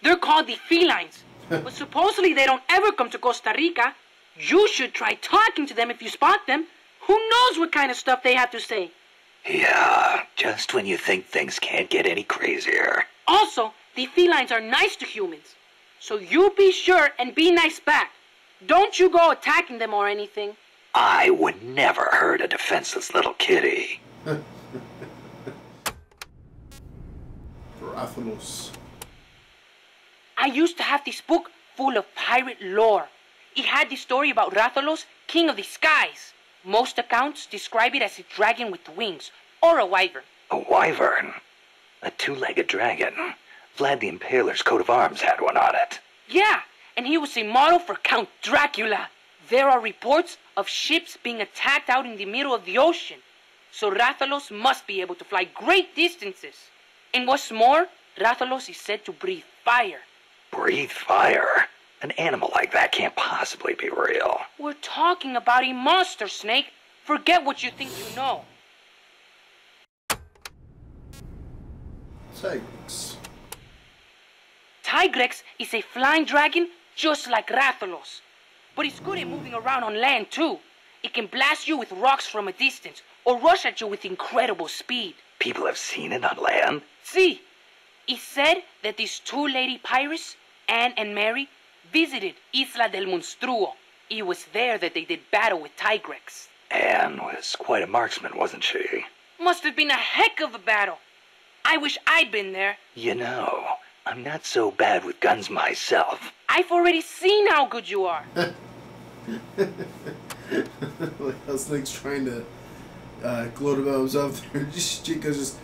they're called the felines. But supposedly they don't ever come to Costa Rica. You should try talking to them if you spot them. Who knows what kind of stuff they have to say? Yeah, just when you think things can't get any crazier. Also, the felines are nice to humans. So you be sure and be nice back. Don't you go attacking them or anything. I would never hurt a defenseless little kitty. Rathalos. I used to have this book full of pirate lore. It had this story about Rathalos, king of the skies. Most accounts describe it as a dragon with wings, or a wyvern. A wyvern? A two-legged dragon? Vlad the Impaler's coat of arms had one on it. Yeah, and he was a model for Count Dracula. There are reports of ships being attacked out in the middle of the ocean. So Rathalos must be able to fly great distances. And what's more, Rathalos is said to breathe fire. Breathe fire? An animal like that can't possibly be real. We're talking about a monster, Snake. Forget what you think you know. Tigrex. Tigrex is a flying dragon just like Rathalos. But it's good at moving around on land too. It can blast you with rocks from a distance or rush at you with incredible speed. People have seen it on land? See, it's said that these two lady pirates, Anne and Mary, visited Isla del Monstruo. It was there that they did battle with Tigrex. Anne was quite a marksman, wasn't she? Must have been a heck of a battle. I wish I'd been there. You know, I'm not so bad with guns myself. I've already seen how good you are. Like how Snake's trying to gloat about himself there. Chico's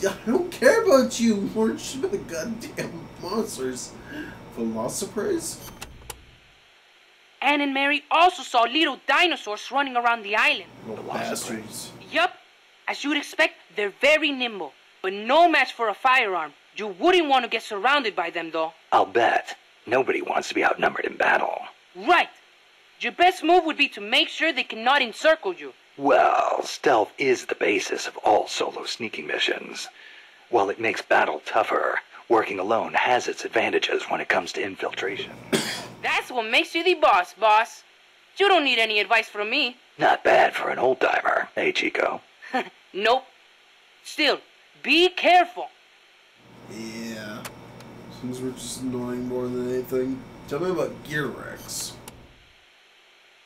I don't care about you. More just about the goddamn monsters. Philosophers? Anne and Mary also saw little dinosaurs running around the island. Little bastards. Yup. As you'd expect, they're very nimble, but no match for a firearm. You wouldn't want to get surrounded by them, though. I'll bet. Nobody wants to be outnumbered in battle. Right. Your best move would be to make sure they cannot encircle you. Well, stealth is the basis of all solo sneaking missions. While it makes battle tougher, working alone has its advantages when it comes to infiltration. That's what makes you the boss, boss. You don't need any advice from me. Not bad for an old-timer, eh, Chico? Nope. Still, be careful. Yeah. Things were just annoying more than anything. Tell me about Gear Rex.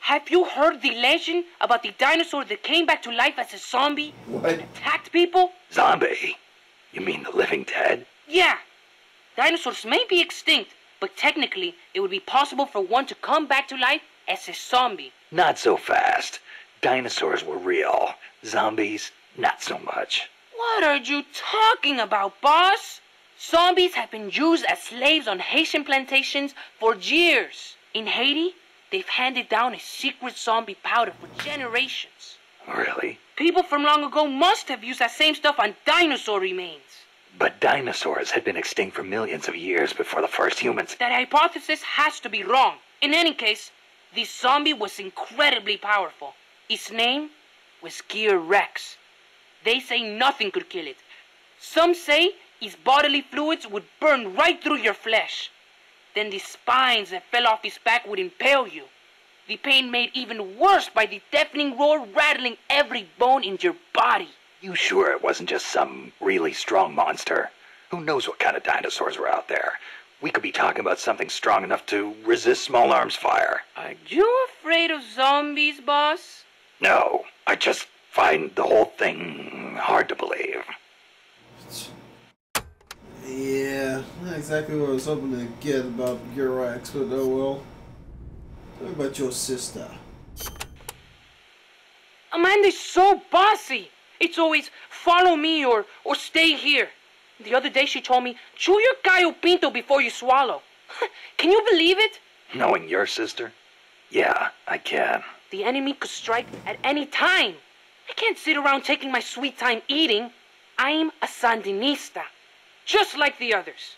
Have you heard the legend about the dinosaur that came back to life as a zombie? What? And attacked people? Zombie? You mean the living dead? Yeah. Dinosaurs may be extinct, but technically it would be possible for one to come back to life as a zombie. Not so fast. Dinosaurs were real. Zombies, not so much. What are you talking about, boss? Zombies have been used as slaves on Haitian plantations for years. In Haiti, they've handed down a secret zombie powder for generations. Really? People from long ago must have used that same stuff on dinosaur remains. But dinosaurs had been extinct for millions of years before the first humans. That hypothesis has to be wrong. In any case, this zombie was incredibly powerful. Its name was Gear Rex. They say nothing could kill it. Some say its bodily fluids would burn right through your flesh. Then the spines that fell off his back would impale you. The pain made even worse by the deafening roar rattling every bone in your body. You sure it wasn't just some really strong monster? Who knows what kind of dinosaurs were out there? We could be talking about something strong enough to resist small arms fire. Are you afraid of zombies, boss? No, I just find the whole thing hard to believe. Yeah, not exactly what I was hoping to get about Gear Rex, but oh well. Tell me about your sister. Amanda's so bossy. It's always follow me or stay here. The other day she told me, chew your gallo pinto before you swallow. Can you believe it? Knowing your sister? Yeah, I can. The enemy could strike at any time. I can't sit around taking my sweet time eating. I'm a Sandinista, just like the others.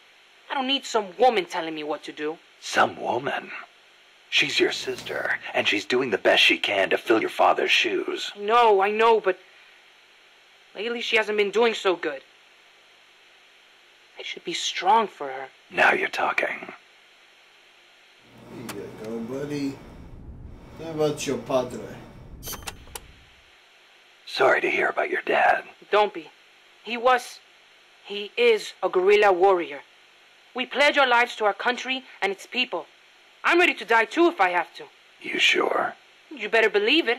I don't need some woman telling me what to do. Some woman? She's your sister, and she's doing the best she can to fill your father's shoes. I know, but lately she hasn't been doing so good. I should be strong for her. Now you're talking. Here you go, buddy. Tell me about your padre. Sorry to hear about your dad. Don't be. He is a guerrilla warrior. We pledge our lives to our country and its people. I'm ready to die too if I have to. You sure? You better believe it.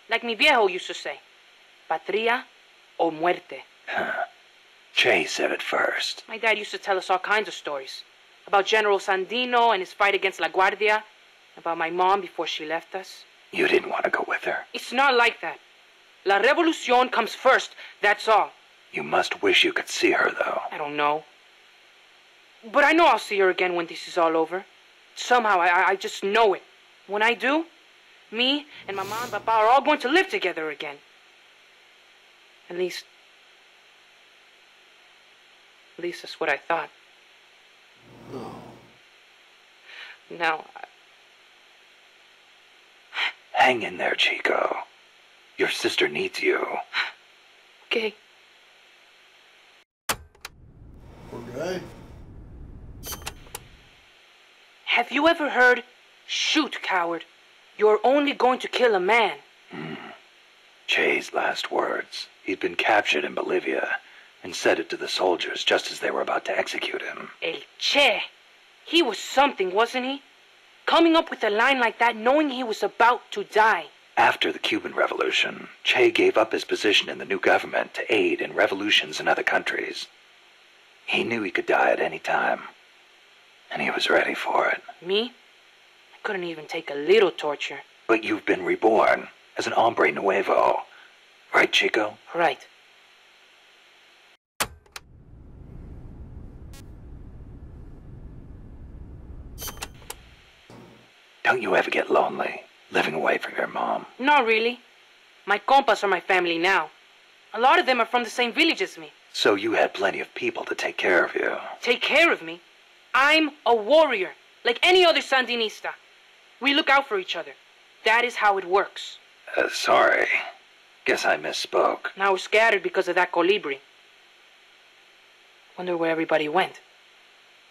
Like mi viejo used to say. Patria o muerte. Che said it first. My dad used to tell us all kinds of stories. About General Sandino and his fight against La Guardia. About my mom before she left us. You didn't want to go with her? It's not like that. La Revolucion comes first, that's all. You must wish you could see her, though. I don't know. But I know I'll see her again when this is all over. Somehow, I just know it. When I do, me and Mama and Papa are all going to live together again. At least that's what I thought. Oh. Now, Hang in there, Chico. Your sister needs you. okay. Poor guy. Have you ever heard, shoot, coward, you're only going to kill a man? Che's last words. He'd been captured in Bolivia and said it to the soldiers just as they were about to execute him. El Che. He was something, wasn't he? Coming up with a line like that knowing he was about to die. After the Cuban Revolution, Che gave up his position in the new government to aid in revolutions in other countries. He knew he could die at any time, and he was ready for it. Me? I couldn't even take a little torture. But you've been reborn as an hombre nuevo. Right, Chico? Right. Don't you ever get lonely, living away from your mom? Not really. My compas are my family now. A lot of them are from the same village as me. So you had plenty of people to take care of you. Take care of me? I'm a warrior, like any other Sandinista. We look out for each other. That is how it works. Sorry. Guess I misspoke. Now we're scattered because of that colibri. Wonder where everybody went.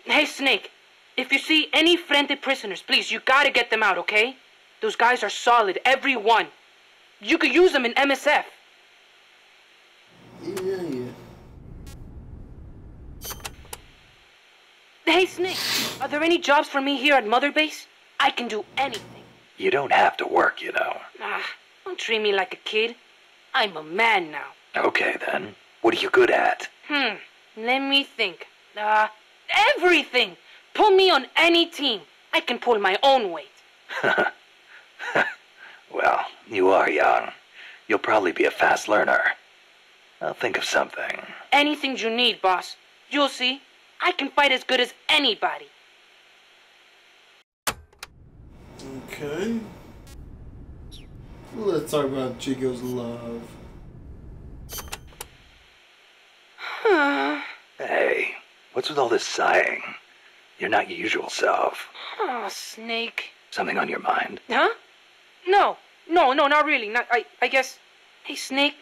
Hey, Snake. If you see any Frente prisoners, please, you gotta get them out, okay? Those guys are solid, every one. You could use them in MSF. Yeah. Hey, Snake, are there any jobs for me here at Mother Base? I can do anything. You don't have to work, you know. Don't treat me like a kid. I'm a man now. Okay, then. What are you good at? Let me think. Everything! Pull me on any team. I can pull my own weight. Well, you are young. You'll probably be a fast learner. I'll think of something. Anything you need, boss. You'll see. I can fight as good as anybody. Okay. Let's talk about Chico's love. Hey, what's with all this sighing? You're not your usual self. Oh, Snake. Something on your mind? Huh? No, not really. I guess. Hey, Snake.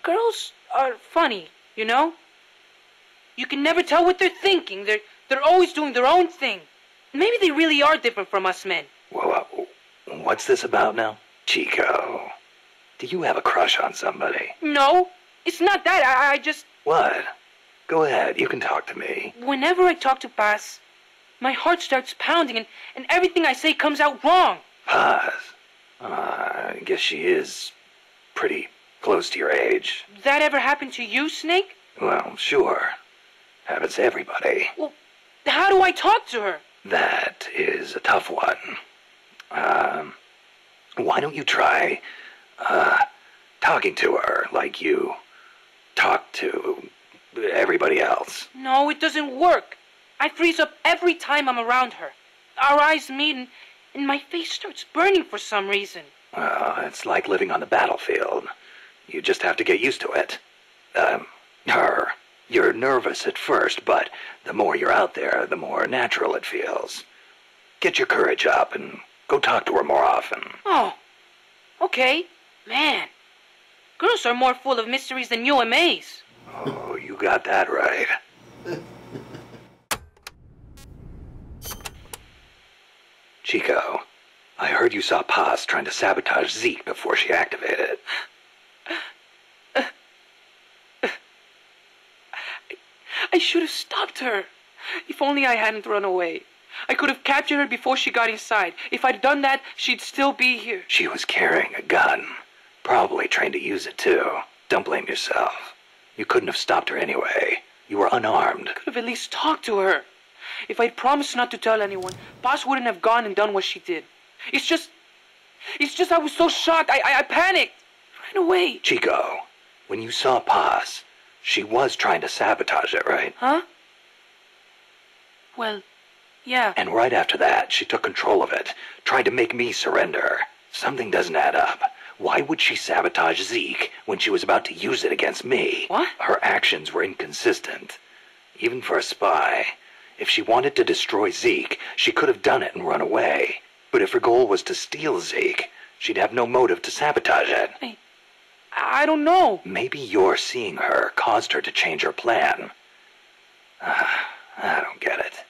Girls are funny, you know? You can never tell what they're thinking. They're always doing their own thing. Maybe they really are different from us men. Whoa, what's this about now? Chico, do you have a crush on somebody? No, it's not that. I just... What? Go ahead, you can talk to me. Whenever I talk to Paz, my heart starts pounding and everything I say comes out wrong. Paz? I guess she is pretty close to your age. That ever happened to you, Snake? Well, sure. Happens to everybody. Well, how do I talk to her? That is a tough one. Why don't you try, talking to her like you talk to everybody else? No, it doesn't work. I freeze up every time I'm around her. Our eyes meet and my face starts burning for some reason. It's like living on the battlefield. You just have to get used to it. You're nervous at first, but the more you're out there, the more natural it feels. Get your courage up and go talk to her more often. Oh, okay. Man, girls are more full of mysteries than UMAs. Oh, you got that right. Chico, I heard you saw Paz trying to sabotage Zeke before she activated. I should have stopped her. If only I hadn't run away. I could have captured her before she got inside. If I'd done that, she'd still be here. She was carrying a gun. Probably trained to use it too. Don't blame yourself. You couldn't have stopped her anyway. You were unarmed. Could have at least talked to her. If I'd promised not to tell anyone, Paz wouldn't have gone and done what she did. It's just I was so shocked. I panicked. Ran away. Chico, when you saw Paz, she was trying to sabotage it, right? Huh? Well, yeah. And right after that, she took control of it, tried to make me surrender. Something doesn't add up. Why would she sabotage Zeke when she was about to use it against me? What? Her actions were inconsistent. Even for a spy. If she wanted to destroy Zeke, she could have done it and run away. But if her goal was to steal Zeke, she'd have no motive to sabotage it. I don't know. Maybe your seeing her caused her to change her plan. I don't get it.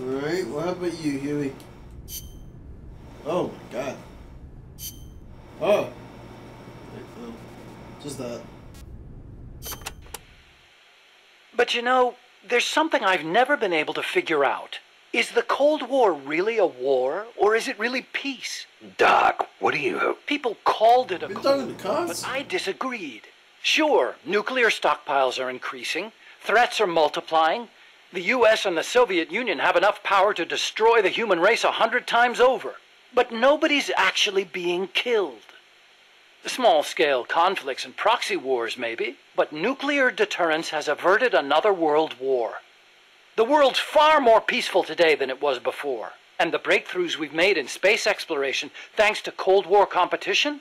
Alright, well, how about you, Huey? Oh my god. Oh. Just that. But you know, there's something I've never been able to figure out. Is the Cold War really a war, or is it really peace? Doc, what do you... People called it a Been Cold talking to War, cops? but I disagreed. Sure, nuclear stockpiles are increasing, threats are multiplying. The US and the Soviet Union have enough power to destroy the human race 100 times over. But nobody's actually being killed. Small-scale conflicts and proxy wars, maybe, but nuclear deterrence has averted another world war. The world's far more peaceful today than it was before, and the breakthroughs we've made in space exploration, thanks to Cold War competition?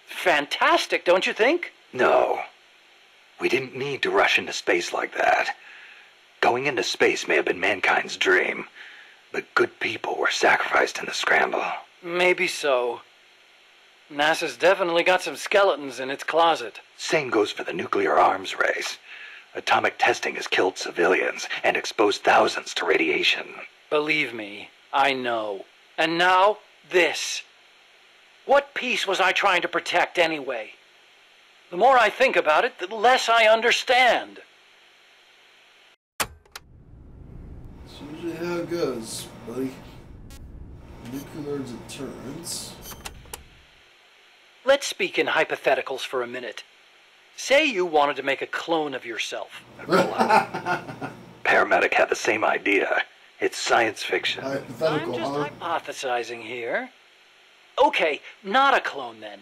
Fantastic, don't you think? No. We didn't need to rush into space like that. Going into space may have been mankind's dream, but good people were sacrificed in the scramble. Maybe so. NASA's definitely got some skeletons in its closet. Same goes for the nuclear arms race. Atomic testing has killed civilians and exposed thousands to radiation. Believe me, I know. And now, this. What peace was I trying to protect anyway? The more I think about it, the less I understand. That's usually how it goes, buddy. Nuclear deterrence. Let's speak in hypotheticals for a minute. Say you wanted to make a clone of yourself. Paramedic had the same idea. It's science fiction. I'm Hypothetical, just huh? hypothesizing here. Okay, not a clone then.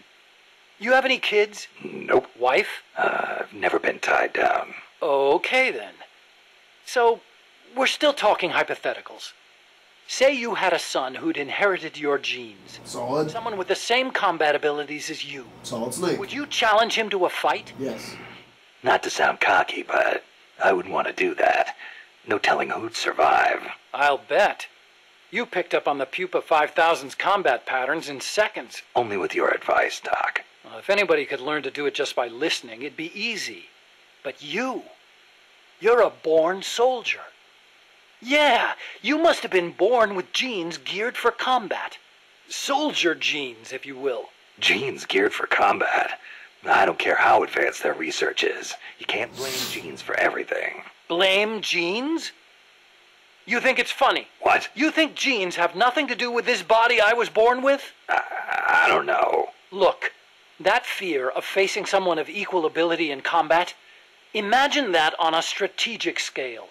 You have any kids? Nope. Wife? I've never been tied down. Okay then. So, we're still talking hypotheticals. Say you had a son who'd inherited your genes. Solid. Someone with the same combat abilities as you. Solid snake. Would you challenge him to a fight? Yes. Not to sound cocky, but I wouldn't want to do that. No telling who'd survive. I'll bet. You picked up on the Pupa 5000's combat patterns in seconds. Only with your advice, Doc. Well, if anybody could learn to do it just by listening, it'd be easy. But you're a born soldier. Yeah, you must have been born with genes geared for combat. Soldier genes, if you will. Genes geared for combat. I don't care how advanced their research is. You can't blame genes for everything. Blame genes? You think it's funny? What? You think genes have nothing to do with this body I was born with? I don't know. Look, that fear of facing someone of equal ability in combat, imagine that on a strategic scale.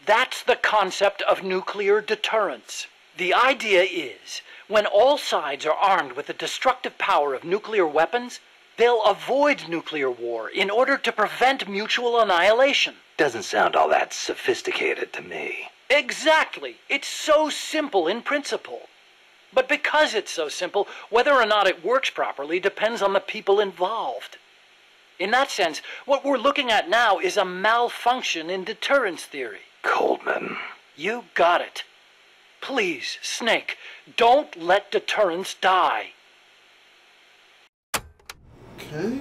That's the concept of nuclear deterrence. The idea is, when all sides are armed with the destructive power of nuclear weapons, they'll avoid nuclear war in order to prevent mutual annihilation. Doesn't sound all that sophisticated to me. Exactly. It's so simple in principle. But because it's so simple, whether or not it works properly depends on the people involved. In that sense, what we're looking at now is a malfunction in deterrence theory. Coldman. You got it. Please, Snake, don't let deterrence die. Okay.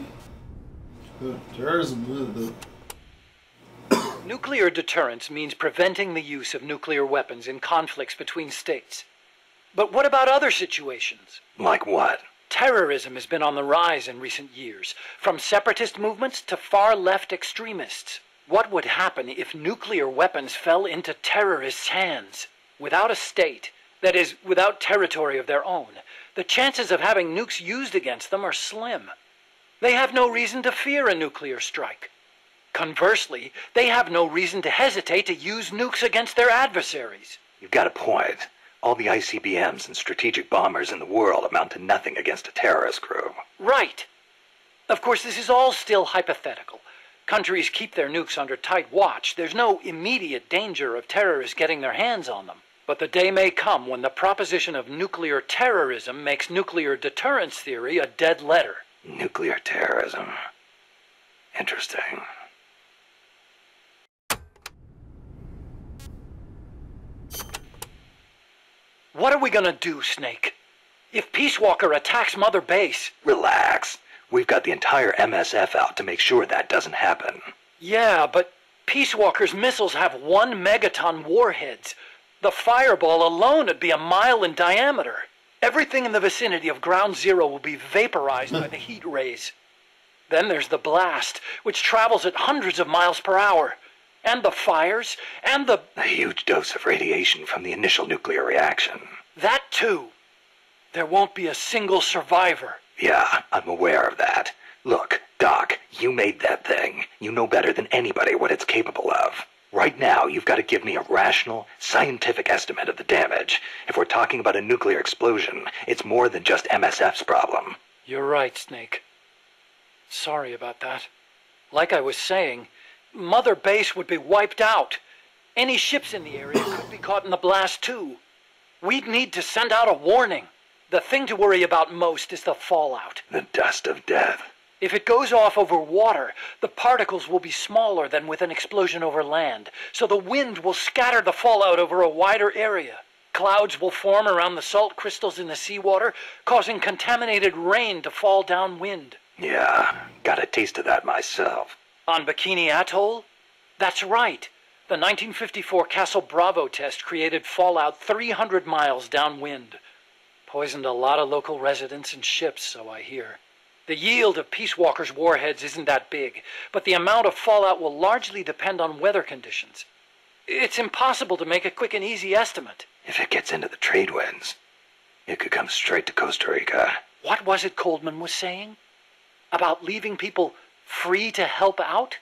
Terrorism. Nuclear deterrence means preventing the use of nuclear weapons in conflicts between states. But what about other situations? Like what? Terrorism has been on the rise in recent years, from separatist movements to far-left extremists. What would happen if nuclear weapons fell into terrorists' hands? Without a state, that is, without territory of their own, the chances of having nukes used against them are slim. They have no reason to fear a nuclear strike. Conversely, they have no reason to hesitate to use nukes against their adversaries. You've got a point. All the ICBMs and strategic bombers in the world amount to nothing against a terrorist group. Right. Of course, this is all still hypothetical. Countries keep their nukes under tight watch. There's no immediate danger of terrorists getting their hands on them. But the day may come when the proposition of nuclear terrorism makes nuclear deterrence theory a dead letter. Nuclear terrorism. Interesting. What are we gonna do, Snake? If Peace Walker attacks Mother Base... Relax. We've got the entire MSF out to make sure that doesn't happen. Yeah, but Peace Walker's missiles have 1 megaton warheads. The fireball alone would be 1 mile in diameter. Everything in the vicinity of Ground Zero will be vaporized by the heat rays. Then there's the blast, which travels at hundreds of miles per hour. And the fires, and the huge dose of radiation from the initial nuclear reaction. That too. There won't be a single survivor. Yeah, I'm aware of that. Look, Doc, you made that thing. You know better than anybody what it's capable of. Right now, you've got to give me a rational, scientific estimate of the damage. If we're talking about a nuclear explosion, it's more than just MSF's problem. You're right, Snake. Sorry about that. Like I was saying, Mother Base would be wiped out. Any ships in the area could be caught in the blast too. We'd need to send out a warning. The thing to worry about most is the fallout. The dust of death. If it goes off over water, the particles will be smaller than with an explosion over land, so the wind will scatter the fallout over a wider area. Clouds will form around the salt crystals in the seawater, causing contaminated rain to fall downwind. Yeah, got a taste of that myself. On Bikini Atoll? That's right. The 1954 Castle Bravo test created fallout 300 miles downwind. Poisoned a lot of local residents and ships, so I hear. The yield of Peace Walker's warheads isn't that big, but the amount of fallout will largely depend on weather conditions. It's impossible to make a quick and easy estimate. If it gets into the trade winds, it could come straight to Costa Rica. What was it Coldman was saying? About leaving people free to help out?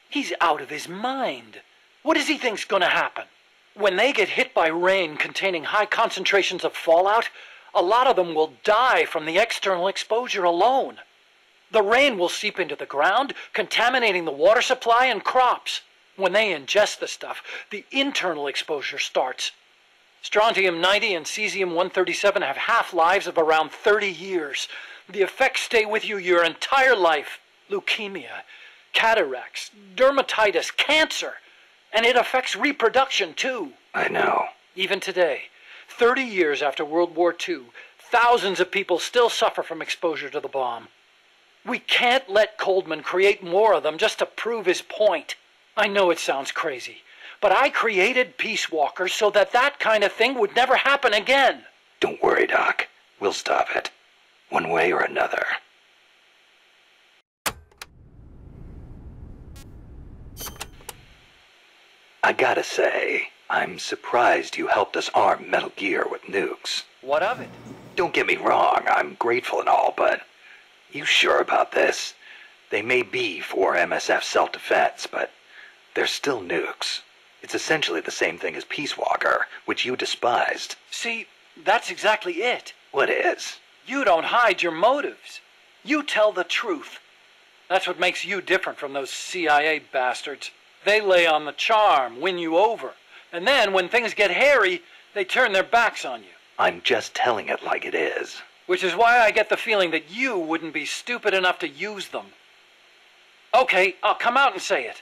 He's out of his mind. What does he think's gonna happen? When they get hit by rain containing high concentrations of fallout, a lot of them will die from the external exposure alone. The rain will seep into the ground, contaminating the water supply and crops. When they ingest the stuff, the internal exposure starts. Strontium-90 and cesium-137 have half-lives of around 30 years. The effects stay with you your entire life. Leukemia, cataracts, dermatitis, cancer. And it affects reproduction, too. I know. Even today, 30 years after World War II, thousands of people still suffer from exposure to the bomb. We can't let Coldman create more of them just to prove his point. I know it sounds crazy, but I created Peace Walkers so that that kind of thing would never happen again. Don't worry, Doc. We'll stop it. One way or another. I gotta say, I'm surprised you helped us arm Metal Gear with nukes. What of it? Don't get me wrong, I'm grateful and all, but you sure about this? They may be for MSF self-defense, but they're still nukes. It's essentially the same thing as Peace Walker, which you despised. See, that's exactly it. What is? You don't hide your motives. You tell the truth. That's what makes you different from those CIA bastards. They lay on the charm, win you over. And then, when things get hairy, they turn their backs on you. I'm just telling it like it is. Which is why I get the feeling that you wouldn't be stupid enough to use them. Okay, I'll come out and say it.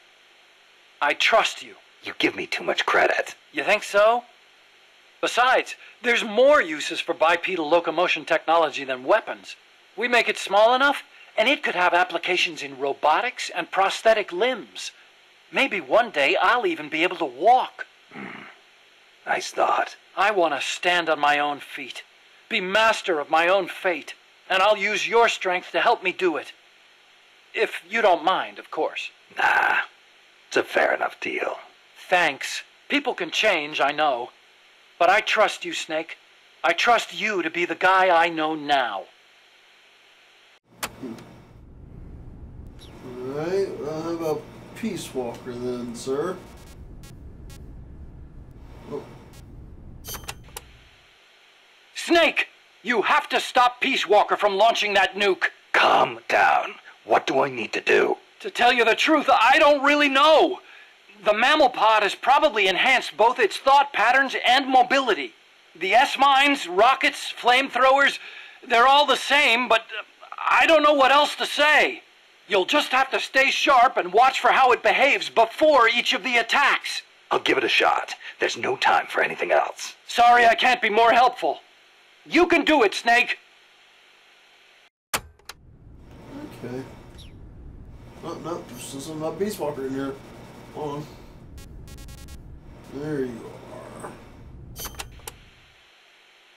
I trust you. You give me too much credit. You think so? Besides, there's more uses for bipedal locomotion technology than weapons. We make it small enough, and it could have applications in robotics and prosthetic limbs. Maybe one day I'll even be able to walk. Nice thought. I want to stand on my own feet, be master of my own fate, and I'll use your strength to help me do it. If you don't mind, of course. Nah, it's a fair enough deal. Thanks. People can change, I know. But I trust you, Snake. I trust you to be the guy I know now. Alright, well, how about Peace Walker then, sir? Oh. Snake! You have to stop Peace Walker from launching that nuke! Calm down. What do I need to do? To tell you the truth, I don't really know. The mammal pod has probably enhanced both its thought patterns and mobility. The S-mines, rockets, flamethrowers, they're all the same, but I don't know what else to say. You'll just have to stay sharp and watch for how it behaves before each of the attacks. I'll give it a shot. There's no time for anything else. Sorry I can't be more helpful. You can do it, Snake. Okay. Oh, no, there's still some about Peace Walker in here. Hold on. There you are.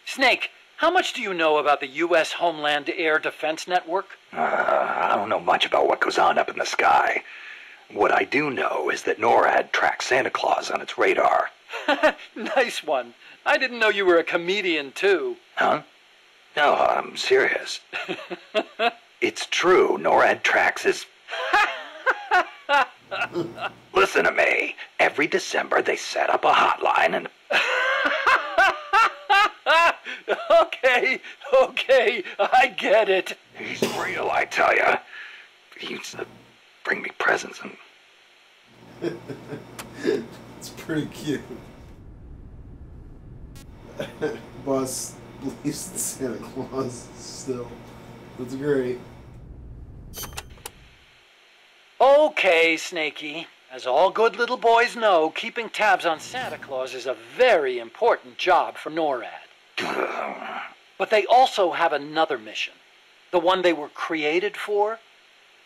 Snake, how much do you know about the U.S. Homeland Air Defense Network? I don't know much about what goes on up in the sky. What I do know is that NORAD tracks Santa Claus on its radar. Nice one. I didn't know you were a comedian, too. Huh? No, I'm serious. It's true, NORAD tracks his... Listen to me. Every December they set up a hotline and... Okay, I get it. He's real, I tell ya. He used to bring me presents and... It's pretty cute. Boss believes in Santa Claus still. That's great. Okay, Snakey. As all good little boys know, keeping tabs on Santa Claus is a very important job for NORAD. But they also have another mission. The one they were created for.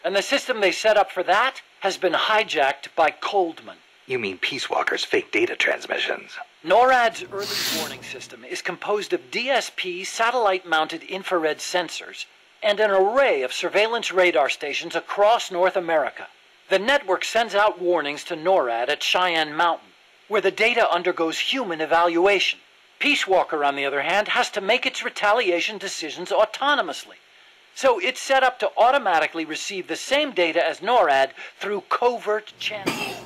And the system they set up for that has been hijacked by Coldman. You mean Peace Walker's fake data transmissions? NORAD's early warning system is composed of DSP satellite-mounted infrared sensors and an array of surveillance radar stations across North America. The network sends out warnings to NORAD at Cheyenne Mountain, where the data undergoes human evaluation. Peace Walker, on the other hand, has to make its retaliation decisions autonomously. So it's set up to automatically receive the same data as NORAD through covert channels.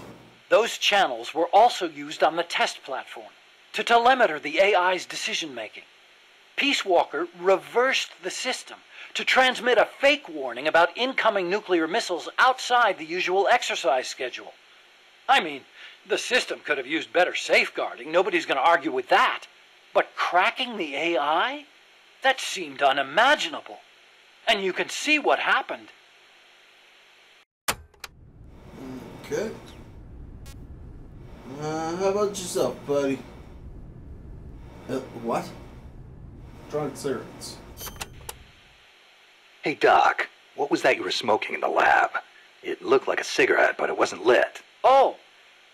Those channels were also used on the test platform to telemeter the AI's decision-making. Peace Walker reversed the system to transmit a fake warning about incoming nuclear missiles outside the usual exercise schedule. I mean, the system could have used better safeguarding. Nobody's going to argue with that. But cracking the AI? That seemed unimaginable. And you can see what happened. Okay. How about yourself, buddy? What? Drunk cigarettes. Hey, Doc, what was that you were smoking in the lab? It looked like a cigarette, but it wasn't lit. Oh,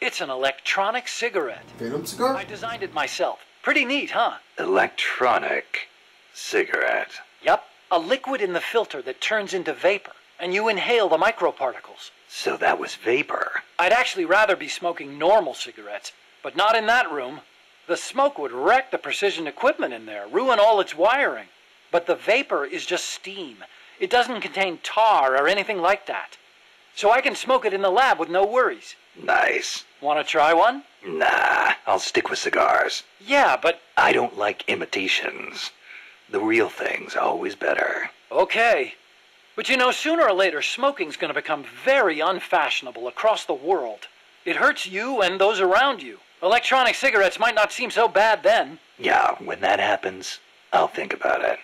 it's an electronic cigarette. Phantom cigar? I designed it myself. Pretty neat, huh? Electronic cigarette. Yep, a liquid in the filter that turns into vapor, and you inhale the microparticles. So that was vapor. I'd actually rather be smoking normal cigarettes, but not in that room. The smoke would wreck the precision equipment in there, ruin all its wiring. But the vapor is just steam. It doesn't contain tar or anything like that. So I can smoke it in the lab with no worries. Nice. Want to try one? Nah, I'll stick with cigars. Yeah, but... I don't like imitations. The real thing's always better. Okay. But you know, sooner or later, smoking's going to become very unfashionable across the world. It hurts you and those around you. Electronic cigarettes might not seem so bad then. Yeah, when that happens, I'll think about it.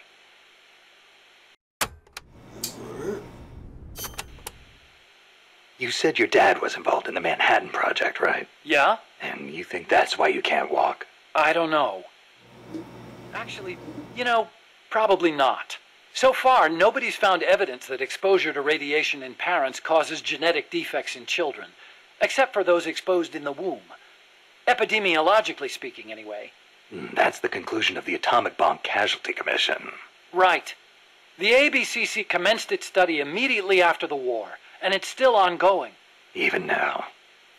You said your dad was involved in the Manhattan Project, right? Yeah? And you think that's why you can't walk? I don't know. Actually, you know, probably not. So far, nobody's found evidence that exposure to radiation in parents causes genetic defects in children, except for those exposed in the womb. Epidemiologically speaking, anyway. That's the conclusion of the Atomic Bomb Casualty Commission. Right. The ABCC commenced its study immediately after the war, and it's still ongoing. Even now,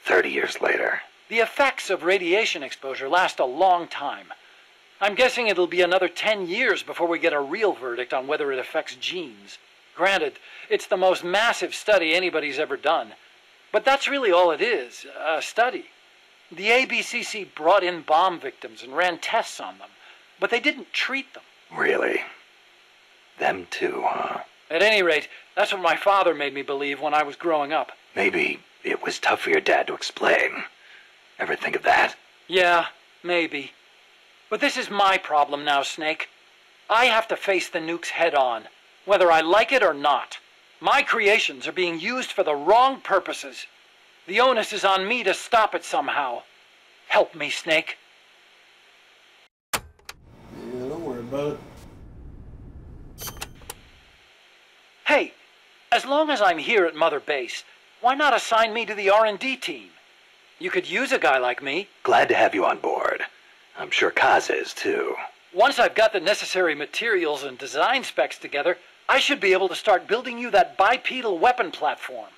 30 years later. The effects of radiation exposure last a long time. I'm guessing it'll be another 10 years before we get a real verdict on whether it affects genes. Granted, it's the most massive study anybody's ever done. But that's really all it is, a study. The ABCC brought in bomb victims and ran tests on them, but they didn't treat them. Really? Them too, huh? At any rate, that's what my father made me believe when I was growing up. Maybe it was tough for your dad to explain. Ever think of that? Yeah, maybe. But this is my problem now, Snake. I have to face the nukes head on, whether I like it or not. My creations are being used for the wrong purposes. The onus is on me to stop it somehow. Help me, Snake. Yeah, don't worry about it. Hey, as long as I'm here at Mother Base, why not assign me to the R&D team? You could use a guy like me. Glad to have you on board. I'm sure Kaz is, too. Once I've got the necessary materials and design specs together, I should be able to start building you that bipedal weapon platform.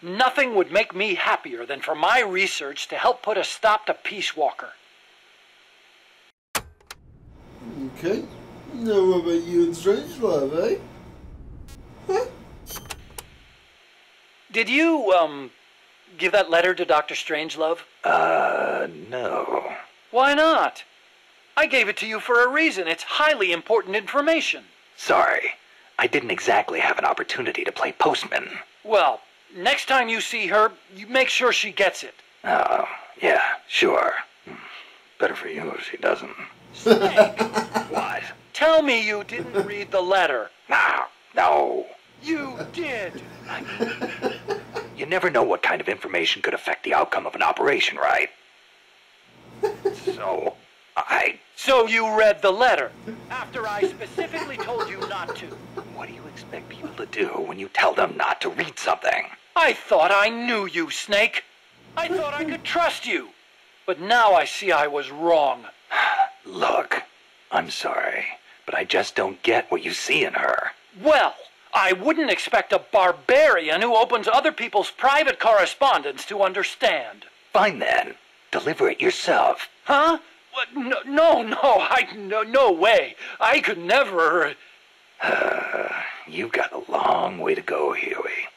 Nothing would make me happier than for my research to help put a stop to Peace Walker. Okay. Now what about you and Strangelove, eh? Huh? Did you, give that letter to Dr. Strangelove? No. Why not? I gave it to you for a reason. It's highly important information. Sorry. I didn't exactly have an opportunity to play postman. Well, next time you see her, you make sure she gets it. Oh, yeah, sure. Better for you if she doesn't. Snake, What? tell me you didn't read the letter. No. You did. You never know what kind of information could affect the outcome of an operation, right? So you read the letter, after I specifically told you not to. What do you expect people to do when you tell them not to read something? I thought I knew you, Snake. I thought I could trust you. But now I see I was wrong. Look, I'm sorry, but I just don't get what you see in her. Well, I wouldn't expect a barbarian who opens other people's private correspondence to understand. Fine then. Deliver it yourself. Huh? What? No way. I could never... You've got a long way to go, Huey.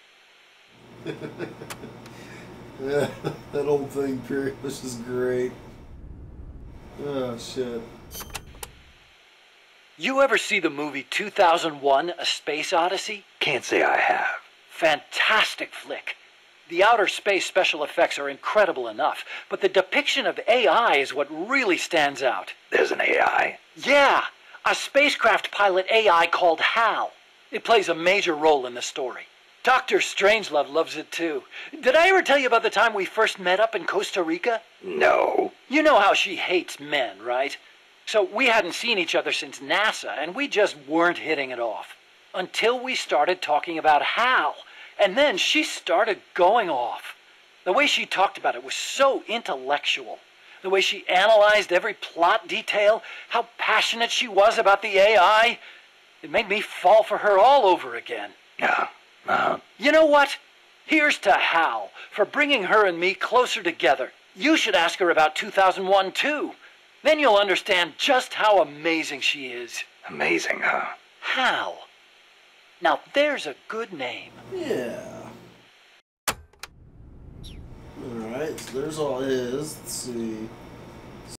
Yeah, that old thing, period, was just great. Oh, shit. You ever see the movie 2001: A Space Odyssey? Can't say I have. Fantastic flick. The outer space special effects are incredible enough, but the depiction of AI is what really stands out. There's an AI. Yeah, a spacecraft pilot AI called Hal. It plays a major role in the story. Dr. Strangelove loves it too. Did I ever tell you about the time we first met up in Costa Rica? No. You know how she hates men, right? So we hadn't seen each other since NASA, and we just weren't hitting it off. Until we started talking about Hal. And then she started going off. The way she talked about it was so intellectual. The way she analyzed every plot detail, how passionate she was about the AI. It made me fall for her all over again. Yeah. You know what? Here's to Hal for bringing her and me closer together. You should ask her about 2001 too. Then you'll understand just how amazing she is. Amazing, huh? Hal. Now there's a good name. Yeah. Alright, so there's all his. Let's see.